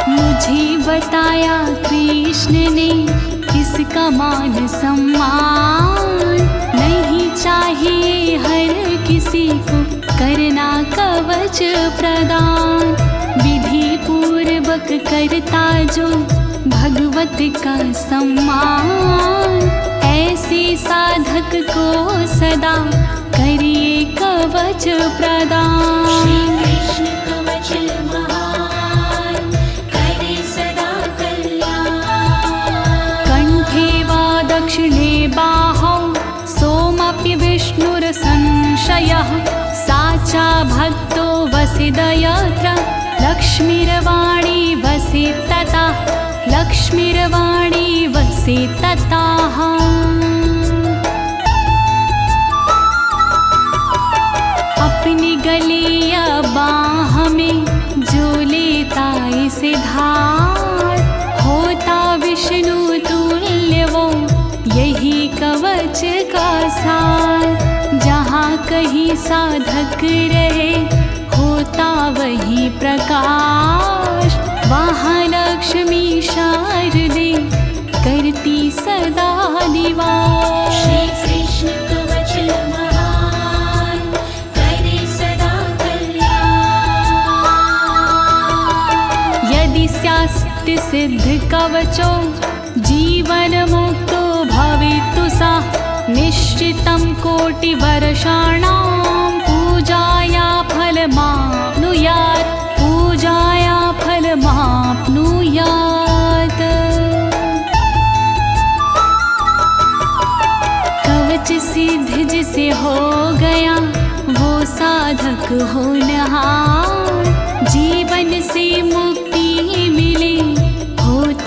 मुझे बताया कृष्ण ने इसका मान सम्मान, नहीं चाहिए हर किसी को करना कवच प्रदान। विधि पूर्वक करता जो भगवत का सम्मान, ऐसे साधक को सदा करिए कवच प्रदान। श्री कृष्ण कवच महान करे सदा कल्याण। कंठे वा दक्षिणे बाहौ सोमपि विष्णुरसंशयः, साचा भक्तो वसिदयत्र लक्ष्मीर्वाणी वसि तथा लक्ष्मीर्वाणी वसि तताः। अपनी गले या बाह में जो लेता इसे धार, होता विष्णु तुल्य वो यही कवच का सार। जहाँ कहीं साधक रहे होता वही प्रकाश, वहाँ लक्ष्मी शारदे करती सदा निवास। श्री कृष्ण कवच महान करे सदा कल्याण। यदि स्यास्ति सिद्ध कवचो जीवन मुक्तो भवितु सा, निश्चितं कोटिवर्षाणां पूजाया फलमाप्नुयात् पूजाया फलमाप्नुयात्। कवच सिद्ध जिसे हो गया वो साधक होनहार, जीवन से मुक्ति मिले होता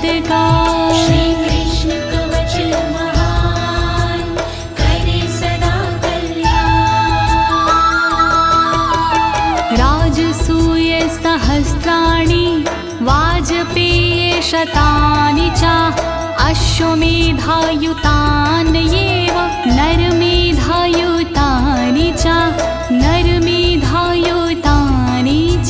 तत्काल। श्री कृष्ण कवच महान करे सदा कल्याण। राजसूय सहस्राणि वाजपेय शतानि च अश्वमेधायुतान्येव नरमेधायुतानि च नरमेधायुतानि च।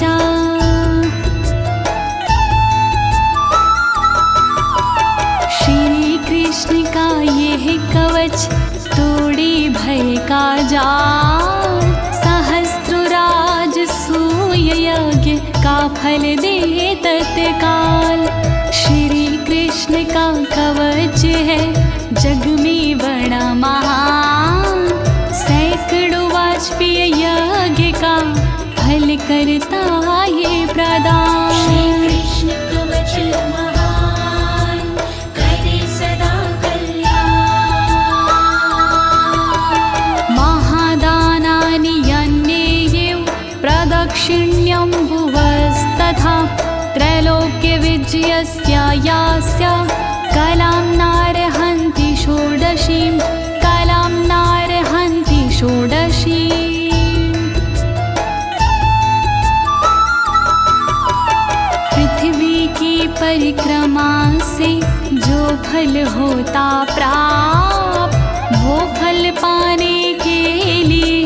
श्री कृष्ण का यह कवच तोड़े भय का जाल, सहस्त्रराज सूय यज्ञ का फल दे तत्काल। श्री कृष्ण का कवच है जग में बड़ा महान, सैकड़ों वाजपेय यज्ञ का फल करता ये प्रदान। श्री कृष्ण कवच महान करे सदा कल्याण। महादानानि यन्नेयेव प्रदक्षिण्यं भुवस्तथा, त्रैलोक्यविजयस्य यास्य कलां नारहन्ति षोडशीं, कलां नारहन्ति षोडशीम्। पृथ्वी की परिक्रमा से जो फल होता प्राप्त, वो फल पाने के लिए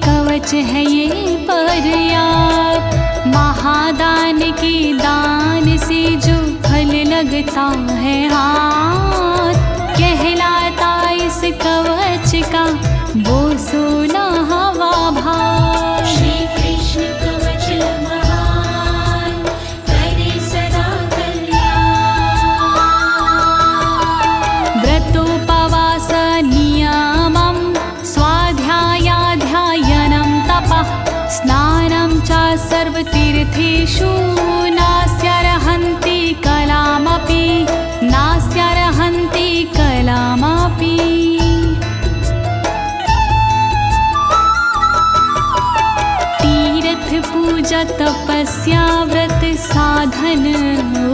कवच है ये पर्याप्त। महादान के दान से जो फल लगता है हाथ, कहलाता इस कवच का वो 16वां भाग। श्री कृष्ण कवच महान करे सदा कल्याण। व्रतोपवास नियमं स्वाध्यायाध्ययनं तपः, स्नानं च सर्वतीर्थेषु नास्यर्हन्ति कलामपि, नास्यर्हन्ति कलामपि। तीर्थ पूजा तपस्या व्रत साधन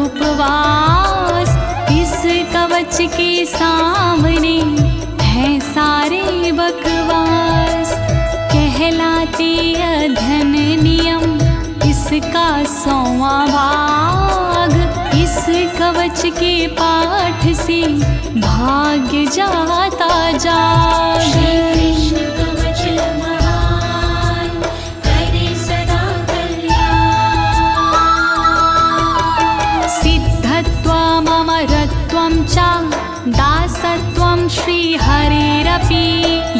उपवास, इस कवच के सामने है सारे बकवास। कहलाते अध्ययन नियम इसका 100वां भाग, इस कवच के पाठ से भाग्य जाता जाग। श्री कृष्ण कवच महान करे सदा कल्याण। सिद्धत्वम् अमरत्वं च दासत्वं श्रीहरेरपि,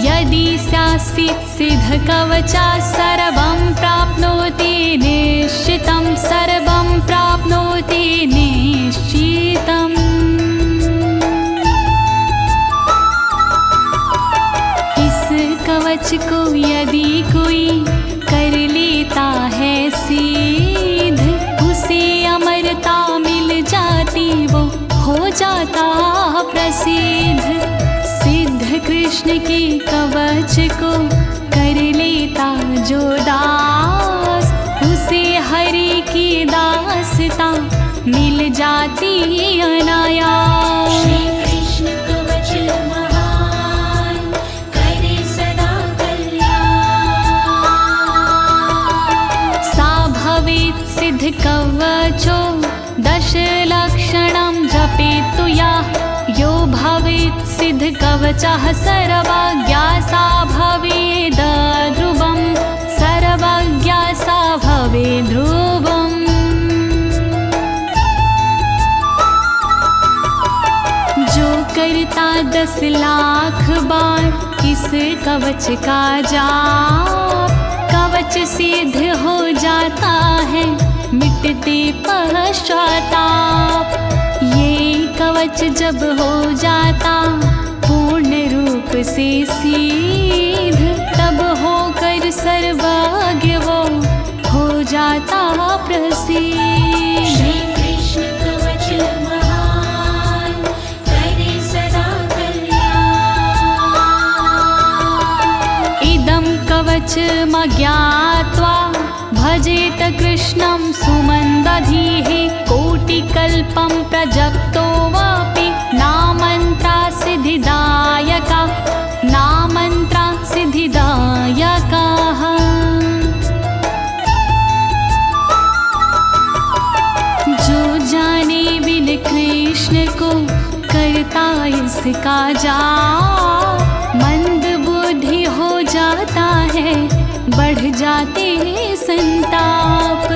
यदि स्यात्सित् सिद्धकवचा सर्वं प्राप्नोति निश्चितं, सर्वं प्राप्नोति निश्चितम्। इस कवच को यदि कोई कर लेता है सिद्ध, उसे अमरता मिल जाती, वो हो जाता प्रसिद्ध। सिद्ध कृष्ण के कवच को कर लेता जो दास, उसे हरि की दासता मिल जाती अनायास। श्री कृष्ण कवच महान करे सदा कल्याण। सा भवेत् सिद्ध कवचो दशलक्षणं जपेतु या, यो भवेत् सिद्ध कवचः सर्वज्ञा सा भवेद् ध्रुवं, सर्वज्ञा सा भवेद् ध्रुवम्। जो करता 10 लाख बार इस कवच का जाप, कवच सिद्ध हो जाता है मिटते पश्चाताप। ये कवच जब हो जाता पूर्ण रूप से सिद्ध, तब होकर सर्वज्ञ वो हो जाता प्रसिद्ध। श्री कृष्ण कवच महान करे सदा कल्याण। इदं कवचमज्ञात्वा भजेत कृष्णं सुमन्दधीः, कोटिक कल्पं प्रजप्तो वापि नामन्त्रा सिद्धिदायका नामन्त्रा सिद्धिदायकाः। जो जाने बिन कृष्ण को करता इसका जाप, मंद बुद्धि हो जाता है, बढ़ जाते संताप।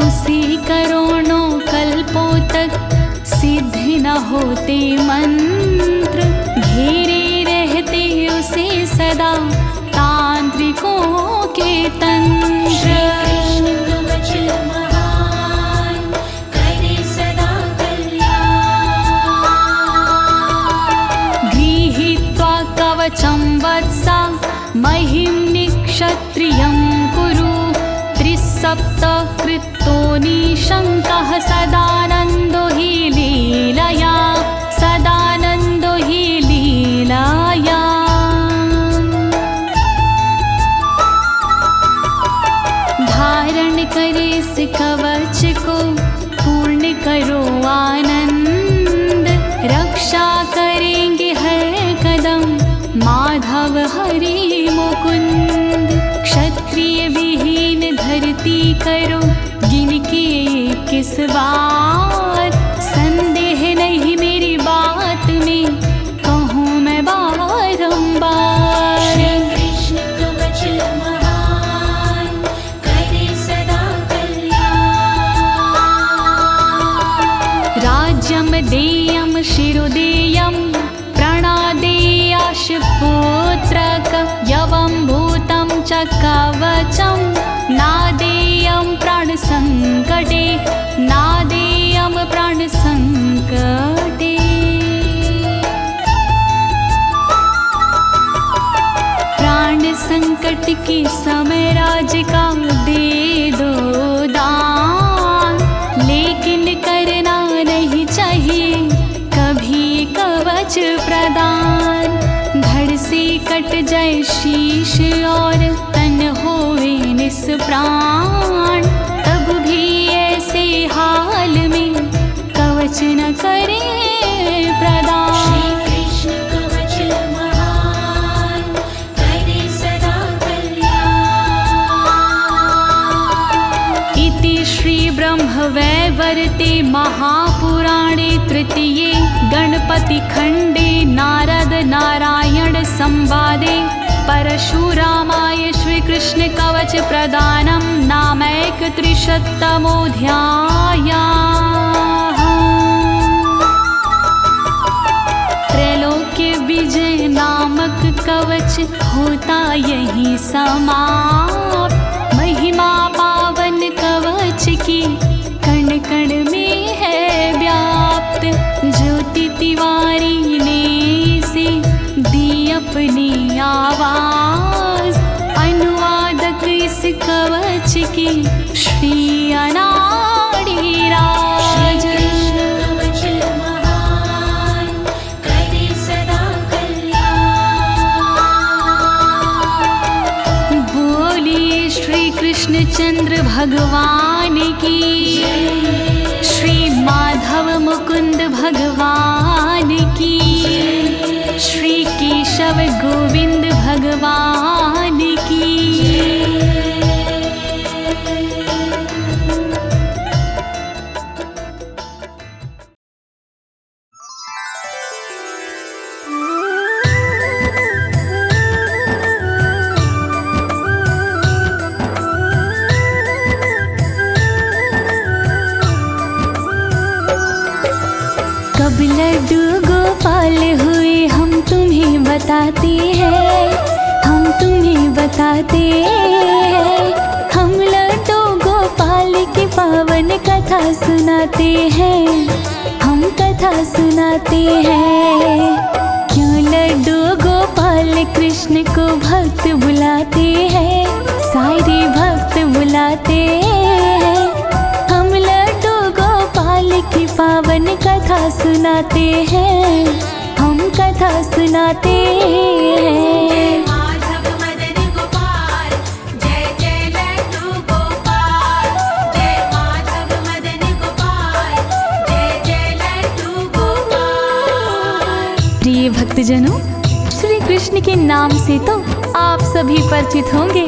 उसी करोड़ों कल्पों तक सिद्ध न होते मंत्र, घेरे रहते उसे सदा तांत्रिकों के तंत्र। कृष्ण कवच महान करे सदा कल्याण। गृहीत्वा कवचं वत्सा महिं निक्षत्रियं कुरु। त्रिसप्तकृतो निशङ्कः सदानन्दो हि लीलया सदानन्दो हि लीलया। धारण करे इस कवच को पूर्ण करो आनंद, रक्षा करेंगे हर कदम माधव हरि मुकुंद। क्षत्रिय विहीन धरती करो गिनके 21 बार, संदेह नहीं मेरी बात में कहूँ मैं बारंबार। श्री कृष्ण कवच महान करे सदा कल्याण। राज्यं देयं शिरोदेयं प्रणादेयाश पुत्रक, यवं भूतं च कवचं नादेयं प्राणसंकटे नादेयं प्राणसंकटे। प्राण संकट के समय राज का दे दो दान, लेकिन करना नहीं चाहिए कभी कवच प्रदान। धड़ से कट जाए शीश और तन होए निष्प्राण, तब भी ऐसे हाल में कवच न करे प्रदान। श्री कृष्ण कवच महान करे सदा कल्याण। इति श्री ब्रह्मवैवर्ते महापुराणे तृतीये गणपति खंडे नारद नारायण संवादे परशुरामाय श्रीकृष्ण कवच प्रदानं नामैकत्रिशतमोऽध्यायः। त्रैलोक्य विजय नामक कवच होता यही समाप्त। महिमा पावन कवच की कण कण में है व्याप्त। ज्योति तिवारी ने से दी अपनी आवाज, अनुवादक इस कवच की श्री अनाड़ी राज। कृष्ण कवच महान करे सदा कल्याण। बोलिए श्री कृष्ण चंद्र भगवान की, श्री माधव मुकुंद भगवान की, श्री केशव गोविंद भगवान की। कब लड्डू गोपाल हुए हम तुम्हें बताते हैं, हम तुम्हें बताते हैं। हम लड्डू गोपाल की पावन कथा सुनाते हैं, हम कथा सुनाते हैं। क्यों लड्डू गोपाल कृष्ण को भक्त बुलाते हैं, सारे भक्त बुलाते हैं। हम लड्डू गोपाल की पावन कथा सुनाते हैं, हम कथा सुनाते हैं। माधव मदन गोपाल जय जय लड्डू गोपाल, जय माधव मदन गोपाल जय प्रिय भक्तजनों, श्री कृष्ण के नाम से तो आप सभी परिचित होंगे।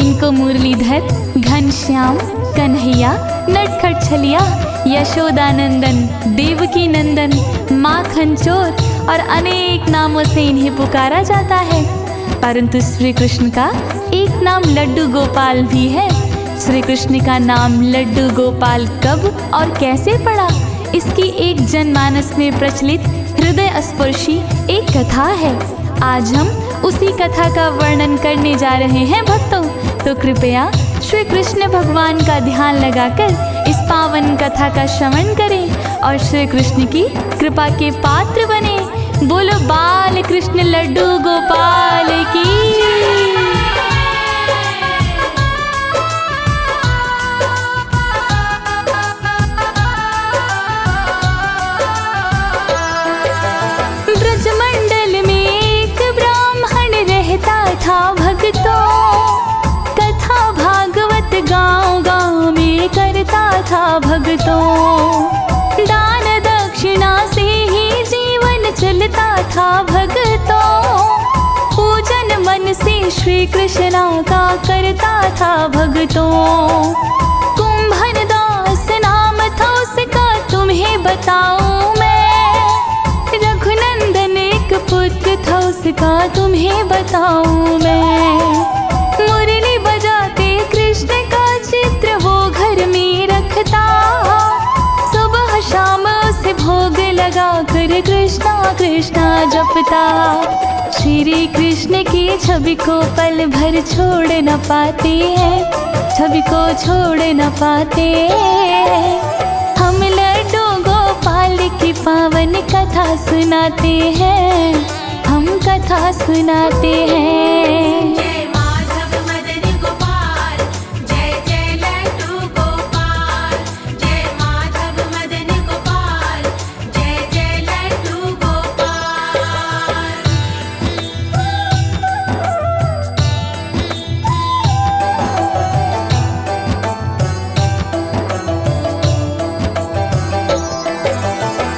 इनको मुरलीधर, घनश्याम, कन्हैया, नटखट छलिया, यशोदानंदन, देवकी नंदन, माखन चोर और अनेक नामों से इन्हें पुकारा जाता है। परंतु श्री कृष्ण का एक नाम लड्डू गोपाल भी है। श्री कृष्ण का नाम लड्डू गोपाल कब और कैसे पड़ा, इसकी एक जनमानस में प्रचलित हृदय स्पर्शी एक कथा है। आज हम उसी कथा का वर्णन करने जा रहे हैं भक्तों। तो कृपया श्री कृष्ण भगवान का ध्यान लगाकर इस पावन कथा का श्रवण करें और श्री कृष्ण की कृपा के पात्र बने। बोलो बाल कृष्ण लड्डू गोपाल की। ब्रजमंडल में एक ब्राह्मण रहता था भक्तों, कथा भागवत गांव-गांव में करता था भक्तों। दान दक्षिणा से ही जीवन चलता था भक्तों। पूजन मन से श्री कृष्ण का करता था भक्तों। कुंभन दास नाम था उसका, तुम्हें बताऊं मैं। रघुनंदन एक पुत्र था उसका, तुम्हें बताऊं मैं। मुरली बजाते कृष्ण का चित्र वो घर में रखता। सुबह शाम उसे भोग लगा कर कृष्णा कृष्णा जपता। श्री कृष्ण की छवि को पल भर छोड़ न पाते हैं, छवि को छोड़ न पाते। हम लड्डू गोपाल की पावन कथा सुनाते हैं, हम कथा सुनाते हैं। जय माधव मदन गोपाल, जय जय लड्डू गोपाल। जय माधव मदन गोपाल, जय जय लड्डू गोपाल।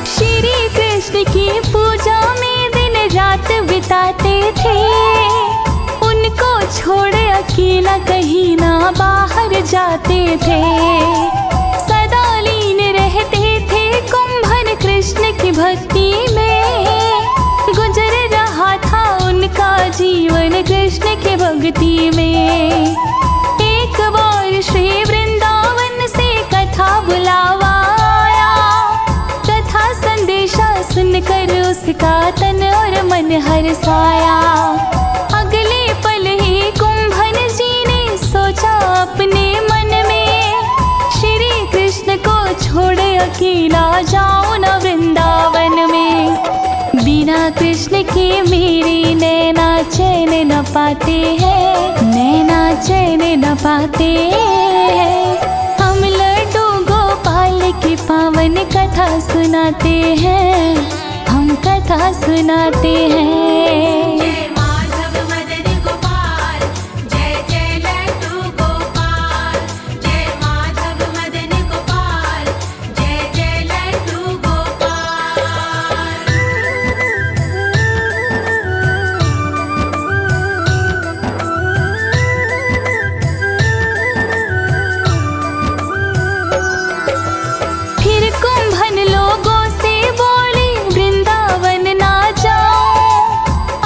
श्री कृष्ण की पूजा में दिन रात बिताते थे। उनको छोड़ अकेला कहीं ना बाहर जाते थे। सदा लीन रहते थे कुंभन कृष्ण की भक्ति में। गुजर रहा था उनका जीवन कृष्ण की भक्ति में। एक बार श्री वृंदावन से कथा बुलावा आया। कथा संदेशा सुनकर उसका तन और मन हर्षाया। अगले पल ही कुंभन जी ने सोचा अपने मन में, श्री कृष्ण को छोड़ अकेला जाऊं न वृंदावन में। बिना कृष्ण के मेरे नैना चैन न पाते हैं, नैना चैन न पाते हैं। हम लड्डू गोपाल की पावन कथा सुनाते हैं, हम कथा सुनाते हैं। जय माधव मदन गोपाल, जय जय लड्डू गोपाल। जय माधव मदन गोपाल, जय जय लड्डू गोपाल। फिर कुंभन लोगों से बोले वृंदावन ना जाऊं।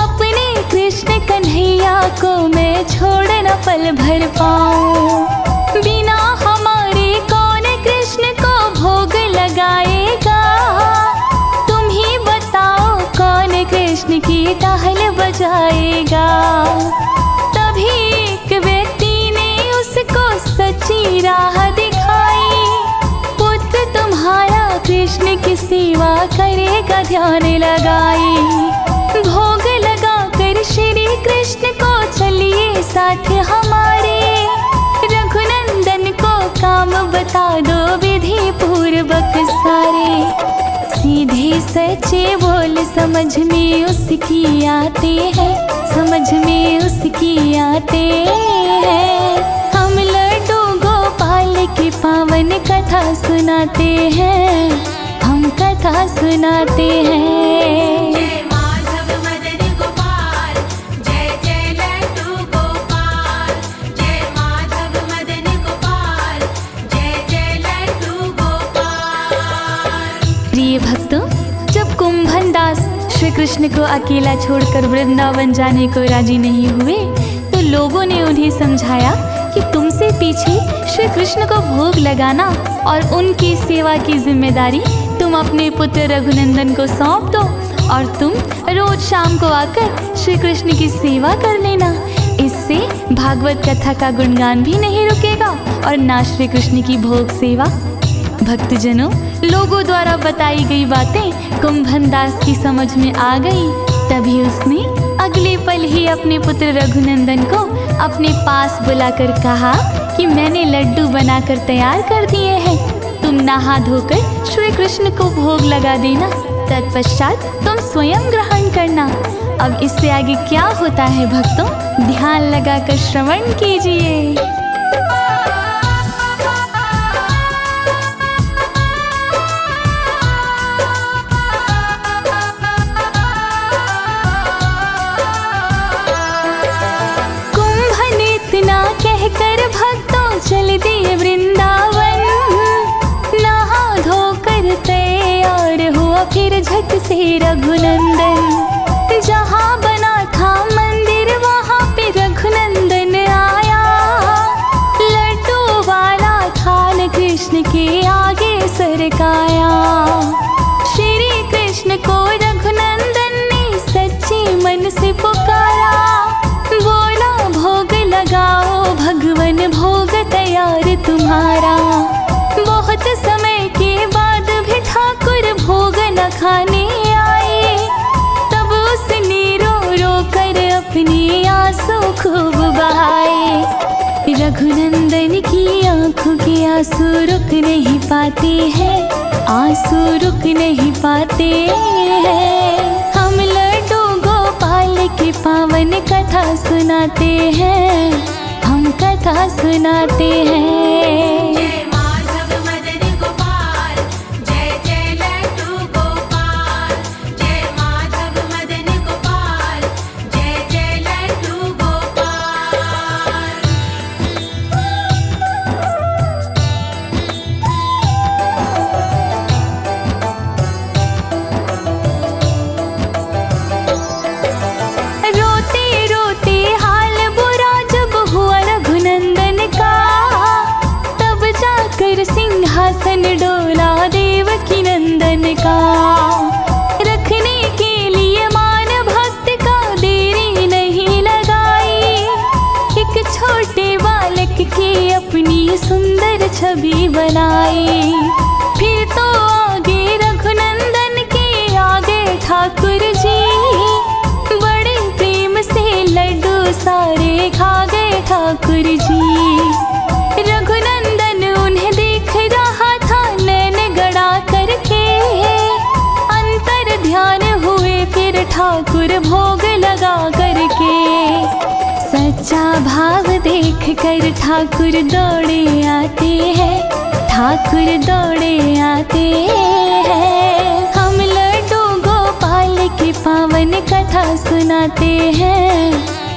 अपने कृष्ण कन्हैया को मैं छोड़ न पल भर पाऊं। बिना हमारे कौन कृष्ण को भोग लगाएगा। तुम ही बताओ कौन कृष्ण की टहल बजाएगा। तभी एक व्यक्ति ने उसको सच्ची राह दिखाई। पुत्र तुम्हारा कृष्ण की सेवा करेगा ध्यान लगाई। भोग लगा कर श्री कृष्ण को चलिए साथ हमारे। रघुनंदन को काम बता दो विधि पूर्वक सारे। सीधे सच्चे बोल समझ में उसकी आते हैं, समझ में उसकी आते हैं। हम लड्डू गोपाल की पावन कथा सुनाते हैं, हम कथा सुनाते हैं। जय कुंभन दास श्री कृष्ण को अकेला छोड़कर वृंदावन जाने को राजी नहीं हुए तो लोगों ने उन्हें समझाया कि तुमसे पीछे श्री कृष्ण को भोग लगाना और उनकी सेवा की जिम्मेदारी तुम अपने पुत्र रघुनंदन को सौंप दो और तुम रोज शाम को आकर श्री कृष्ण की सेवा कर लेना। इससे भागवत कथा का गुणगान भी नहीं रुकेगा और ना श्री कृष्ण की भोग सेवा। भक्तजनों, लोगों द्वारा बताई गई बातें कुंभन दास की समझ में आ गई। तभी उसने अगले पल ही अपने पुत्र रघुनंदन को अपने पास बुलाकर कहा कि मैंने लड्डू बनाकर तैयार कर दिए हैं, तुम नहा धोकर श्री कृष्ण को भोग लगा देना, तत्पश्चात तुम स्वयं ग्रहण करना। अब इससे आगे क्या होता है भक्तों, ध्यान लगाकर श्रवण कीजिए। कुंभन इतना कहकर भक्तों चल दिए वृंदावन, नहा धोकर तैयार हुआ फिर झट से रघुनंदन। जहाँ बना था मंदिर वहाँ पे रघुनंदन आया, लड्डू वाला थाल कृष्ण के आगे सरकाया। श्री कृष्ण को रघुनंदन ने सच्चे मन से पुकारा, बोला भोग लगाओ भगवन भोग तैयार तुम्हारा। बहुत समय के बाद भी ठाकुर भोग न खाने आए, तब उसने रो रो कर अपनी आंसू खूब बहाए। रघुनंदन की आंखों के आंसू रुक नहीं पाते हैं, आंसू रुक नहीं पाते हैं। हम लड्डू गोपाल की पावन कथा सुनाते हैं, हम कथा सुनाते हैं। जय माधव मदन गोपाल, जय जय लड्डू गोपाल। जय माधव मदन गोपाल, जय जय लड्डू गोपाल। रोते रोते हाल बुरा जब हुआ रघुनंदन का, तब जाकर सिंहासन डोला देवकी नंदन का। रखने के लिए मान भक्त का देरी नहीं लगाई, एक छोटे बालक की अपनी सुंदर छवि बनाई। फिर तो आगे रघुनंदन के आगे ठाकुर जी, बड़े प्रेम से लड्डू सारे खा गए ठाकुर जी। रघुनंदन उन्हें देख रहा था नैन गड़ा करके, अंतर ध्यान हुए फिर ठाकुर भोग लगा करके। सच्चा भाव देख कर ठाकुर दौड़े आते हैं, ठाकुर दौड़े आते हैं। हम लड्डू गोपाल की पावन कथा सुनाते हैं,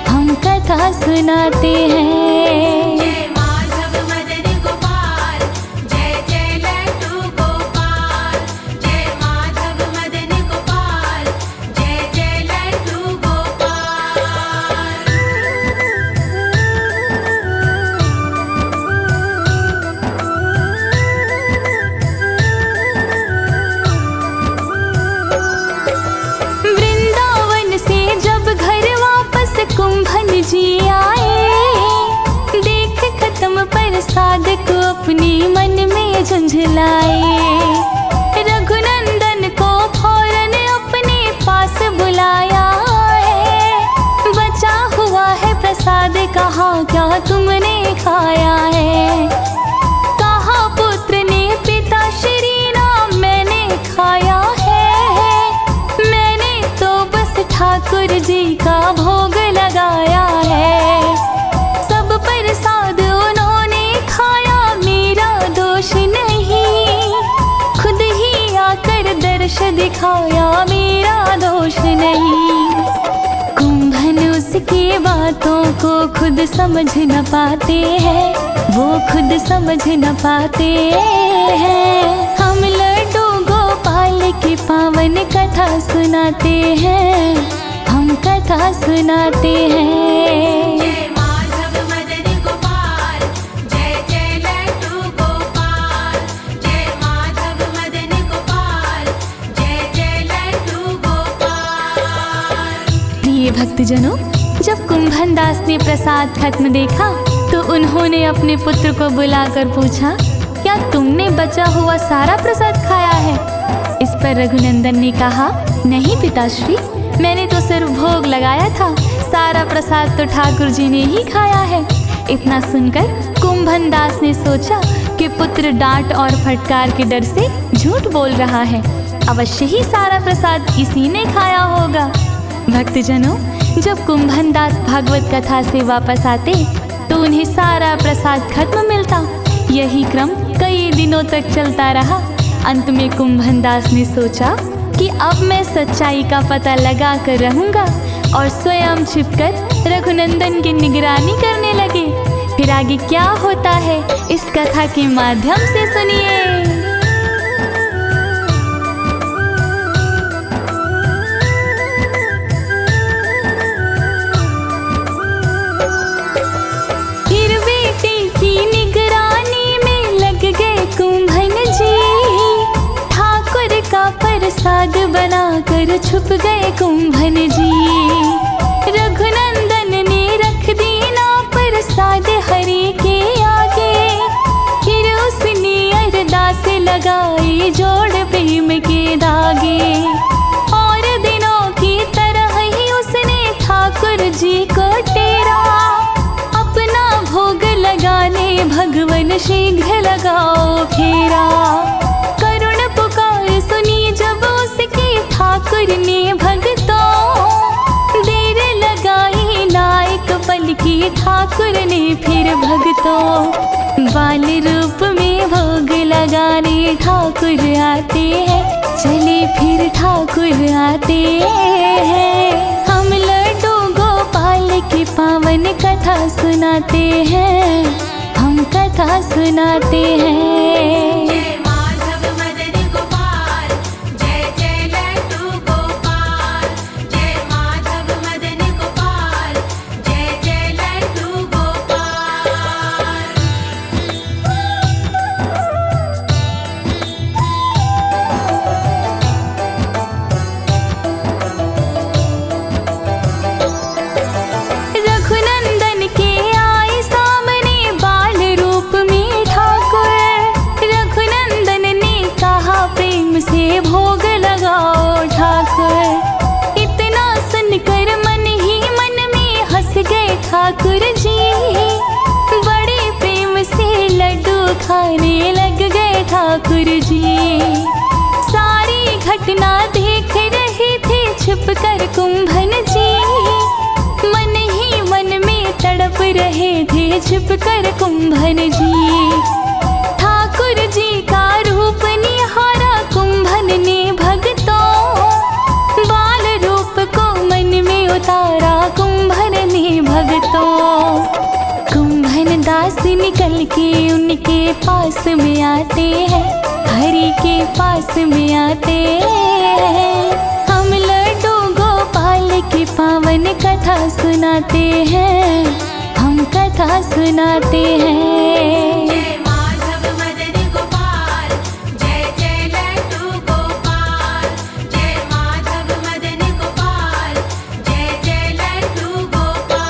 हम कथा सुनाते हैं। जय माधव मदन गोपाल, जय जय लड्डू गोपाल। जय माधव मदन गोपाल, जय जय लड्डू गोपाल। वृंदावन से जब घर वापस कुंभन जी आए, देख खत्म प्रसाद को अपनी मन में झुंझलाए। रघुनंदन को फौरन अपने पास बुलाया है, बचा हुआ है प्रसाद कहा क्या तुमने खाया है। कहा पुत्र ने पिता श्री राम मैंने खाया है, मैंने तो बस ठाकुर जी का भोग लगाया है। सब प्रसाद उन्होंने खाया मेरा दोष नहीं, खुद ही आकर दर्श दिखाया मेरा दोष नहीं। कुंभन उसकी बातों को खुद समझ न पाते हैं, वो खुद समझ न पाते हैं। हम लड्डू गोपाल की पावन कथा कथा सुनाते हैं, हम कथा सुनाते हैं। जय माधव मदन गोपाल, जय जय लड्डू गोपाल। जय माधव मदन गोपाल, जय जय लड्डू गोपाल। प्रिय भक्तजनों, जब कुंभन दास ने प्रसाद खत्म देखा तो उन्होंने अपने पुत्र को बुलाकर पूछा, क्या तुमने बचा हुआ सारा प्रसाद खाया है? इस पर रघुनंदन ने कहा, नहीं पिताश्री, मैंने तो सिर्फ भोग लगाया था, सारा प्रसाद तो ठाकुर जी ने ही खाया है। इतना सुनकर कुंभन दास ने सोचा कि पुत्र डांट और फटकार के डर से झूठ बोल रहा है, अवश्य ही सारा प्रसाद इसी ने खाया होगा। भक्तजनों, जब कुंभन दास भागवत कथा से वापस आते तो उन्हें सारा प्रसाद खत्म मिलता। यही क्रम कई दिनों तक चलता रहा। अंत में कुंभन दास ने सोचा कि अब मैं सच्चाई का पता लगा कर रहूंगा और स्वयं छिपकर रघुनंदन की निगरानी करने लगे। फिर आगे क्या होता है इस कथा के माध्यम से सुनिए। प्रसाद बनाकर छुप गए कुंभन जी। रघुनंदन ने रख दी ना प्रसाद हरि के आगे। फिर उसने अरदास लगाई जोड़ प्रेम के धागे। और दिनों की तरह ही उसने ठाकुर जी को टेरा। अपना भोग लगाने भगवन शीघ्र लगाओ फेरा। करुण पुकार सुनी जब उसके ठाकुर ने भगतों। देर लगाई नायक पल की ठाकुर ने फिर भगतों। बाल रूप में भोग लगाने ठाकुर आते हैं। चले फिर ठाकुर आते हैं। हम लड्डू गोपाल की पावन कथा सुनाते हैं, हम कथा सुनाते हैं। जय माधव मदन गोपाल, जय जय लड्डू गोपाल। जय माधव मदन गोपाल, जय जय लड्डू गोपाल। रघुनंदन के आए सामने बाल रूप में ठाकुर। रघुनंदन ने कहा प्रेम से भोग लगाओ ठाकुर। इतना सुनकर मन ही मन में हंस गए ठाकुर जी। बड़े प्रेम से लड्डू खाने लग गए ठाकुर जी। सारी घटना देख रहे थे छुप कर कुंभन जी। मन ही मन में तड़प रहे थे छुप कर कुंभन जी। ठाकुर जी का रूप निहारा कुंभन ने भगतों। बाल रूप को मन में उतारा कुंभन ने भगतों। कुंभन दास निकल के उनके पास में आते हैं, हरि के पास में आते हैं। हम लड्डू गोपाल की पावन कथा सुनाते हैं, हम कथा सुनाते हैं। जय माधव मदन गोपाल, जय जय लड्डू गोपाल। जय माधव मदन गोपाल, जय जय लड्डू गोपाल।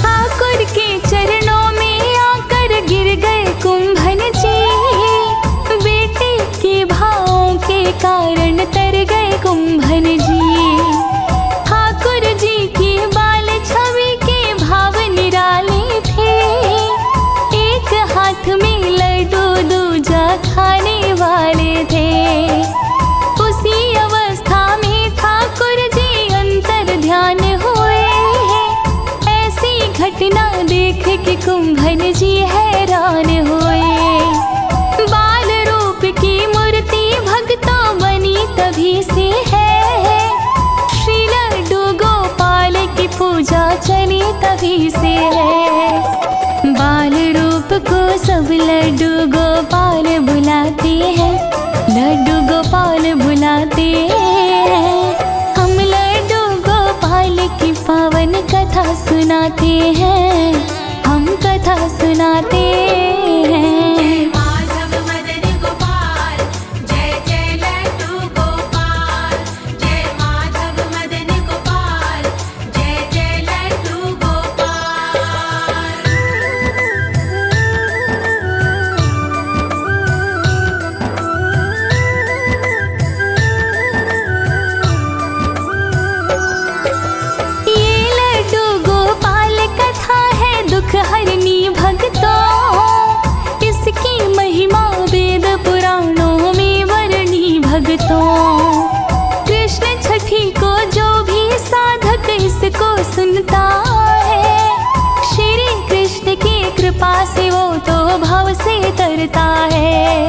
ठाकुर के चरणों में आकर गिर गए कुंभन जी। बेटे के भावों के कारण तर गए कुंभन जी। ठाकुर जी की बाल छवि के भाव निराले थे। एक हाथ में लड्डू दूजा खाने वाले थे। उसी अवस्था में ठाकुर जी अंतर ध्यान हुए। ऐसी घटना देख के कुंभन जी हैरान हुए। बाल रूप की मूर्ति भक्तों बनी तभी से है। श्री लड्डू गोपाल तभी से है। बाल रूप को सब लड्डू गोपाल बुलाते हैं, लड्डू गोपाल बुलाते हैं। हम लड्डू गोपाल की पावन कथा सुनाते हैं, हम कथा सुनाते हैं। माधव मदन गोपाल, जय जय लड्डू गोपाल। जय माधव मदन गोपाल, जय जय लड्डू गोपाल। ये लड्डू गोपाल कथा है दुख हरनी भक्तों, इसकी महिमा वेद पुराणों में वर्णी भक्तों। कृष्ण छठी को जो भी साधक इसको सुनता है, श्री कृष्ण की कृपा से वो तो भाव से तरता है।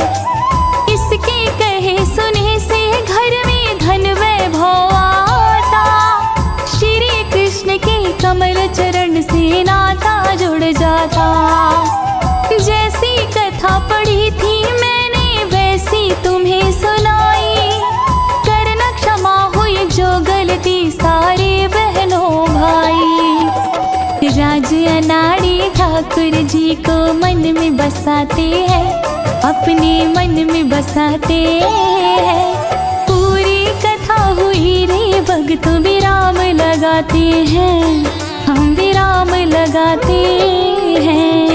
इसके कहे सुने से घर में धन वैभव आता, श्री कृष्ण के कमल चरण से नाता जुड़ जाता। जैसी कथा पढ़ी थी मैंने वैसी तुम्हें सुनाई, करना क्षमा हुई जो गलती सारे बहनों भाई। राज अनाड़ी ठाकुर जी को मन में बसाते हैं, अपने मन में बसाते हैं। पूरी कथा हुई रे भक्त विराम लगाते हैं, हम विराम लगाते हैं।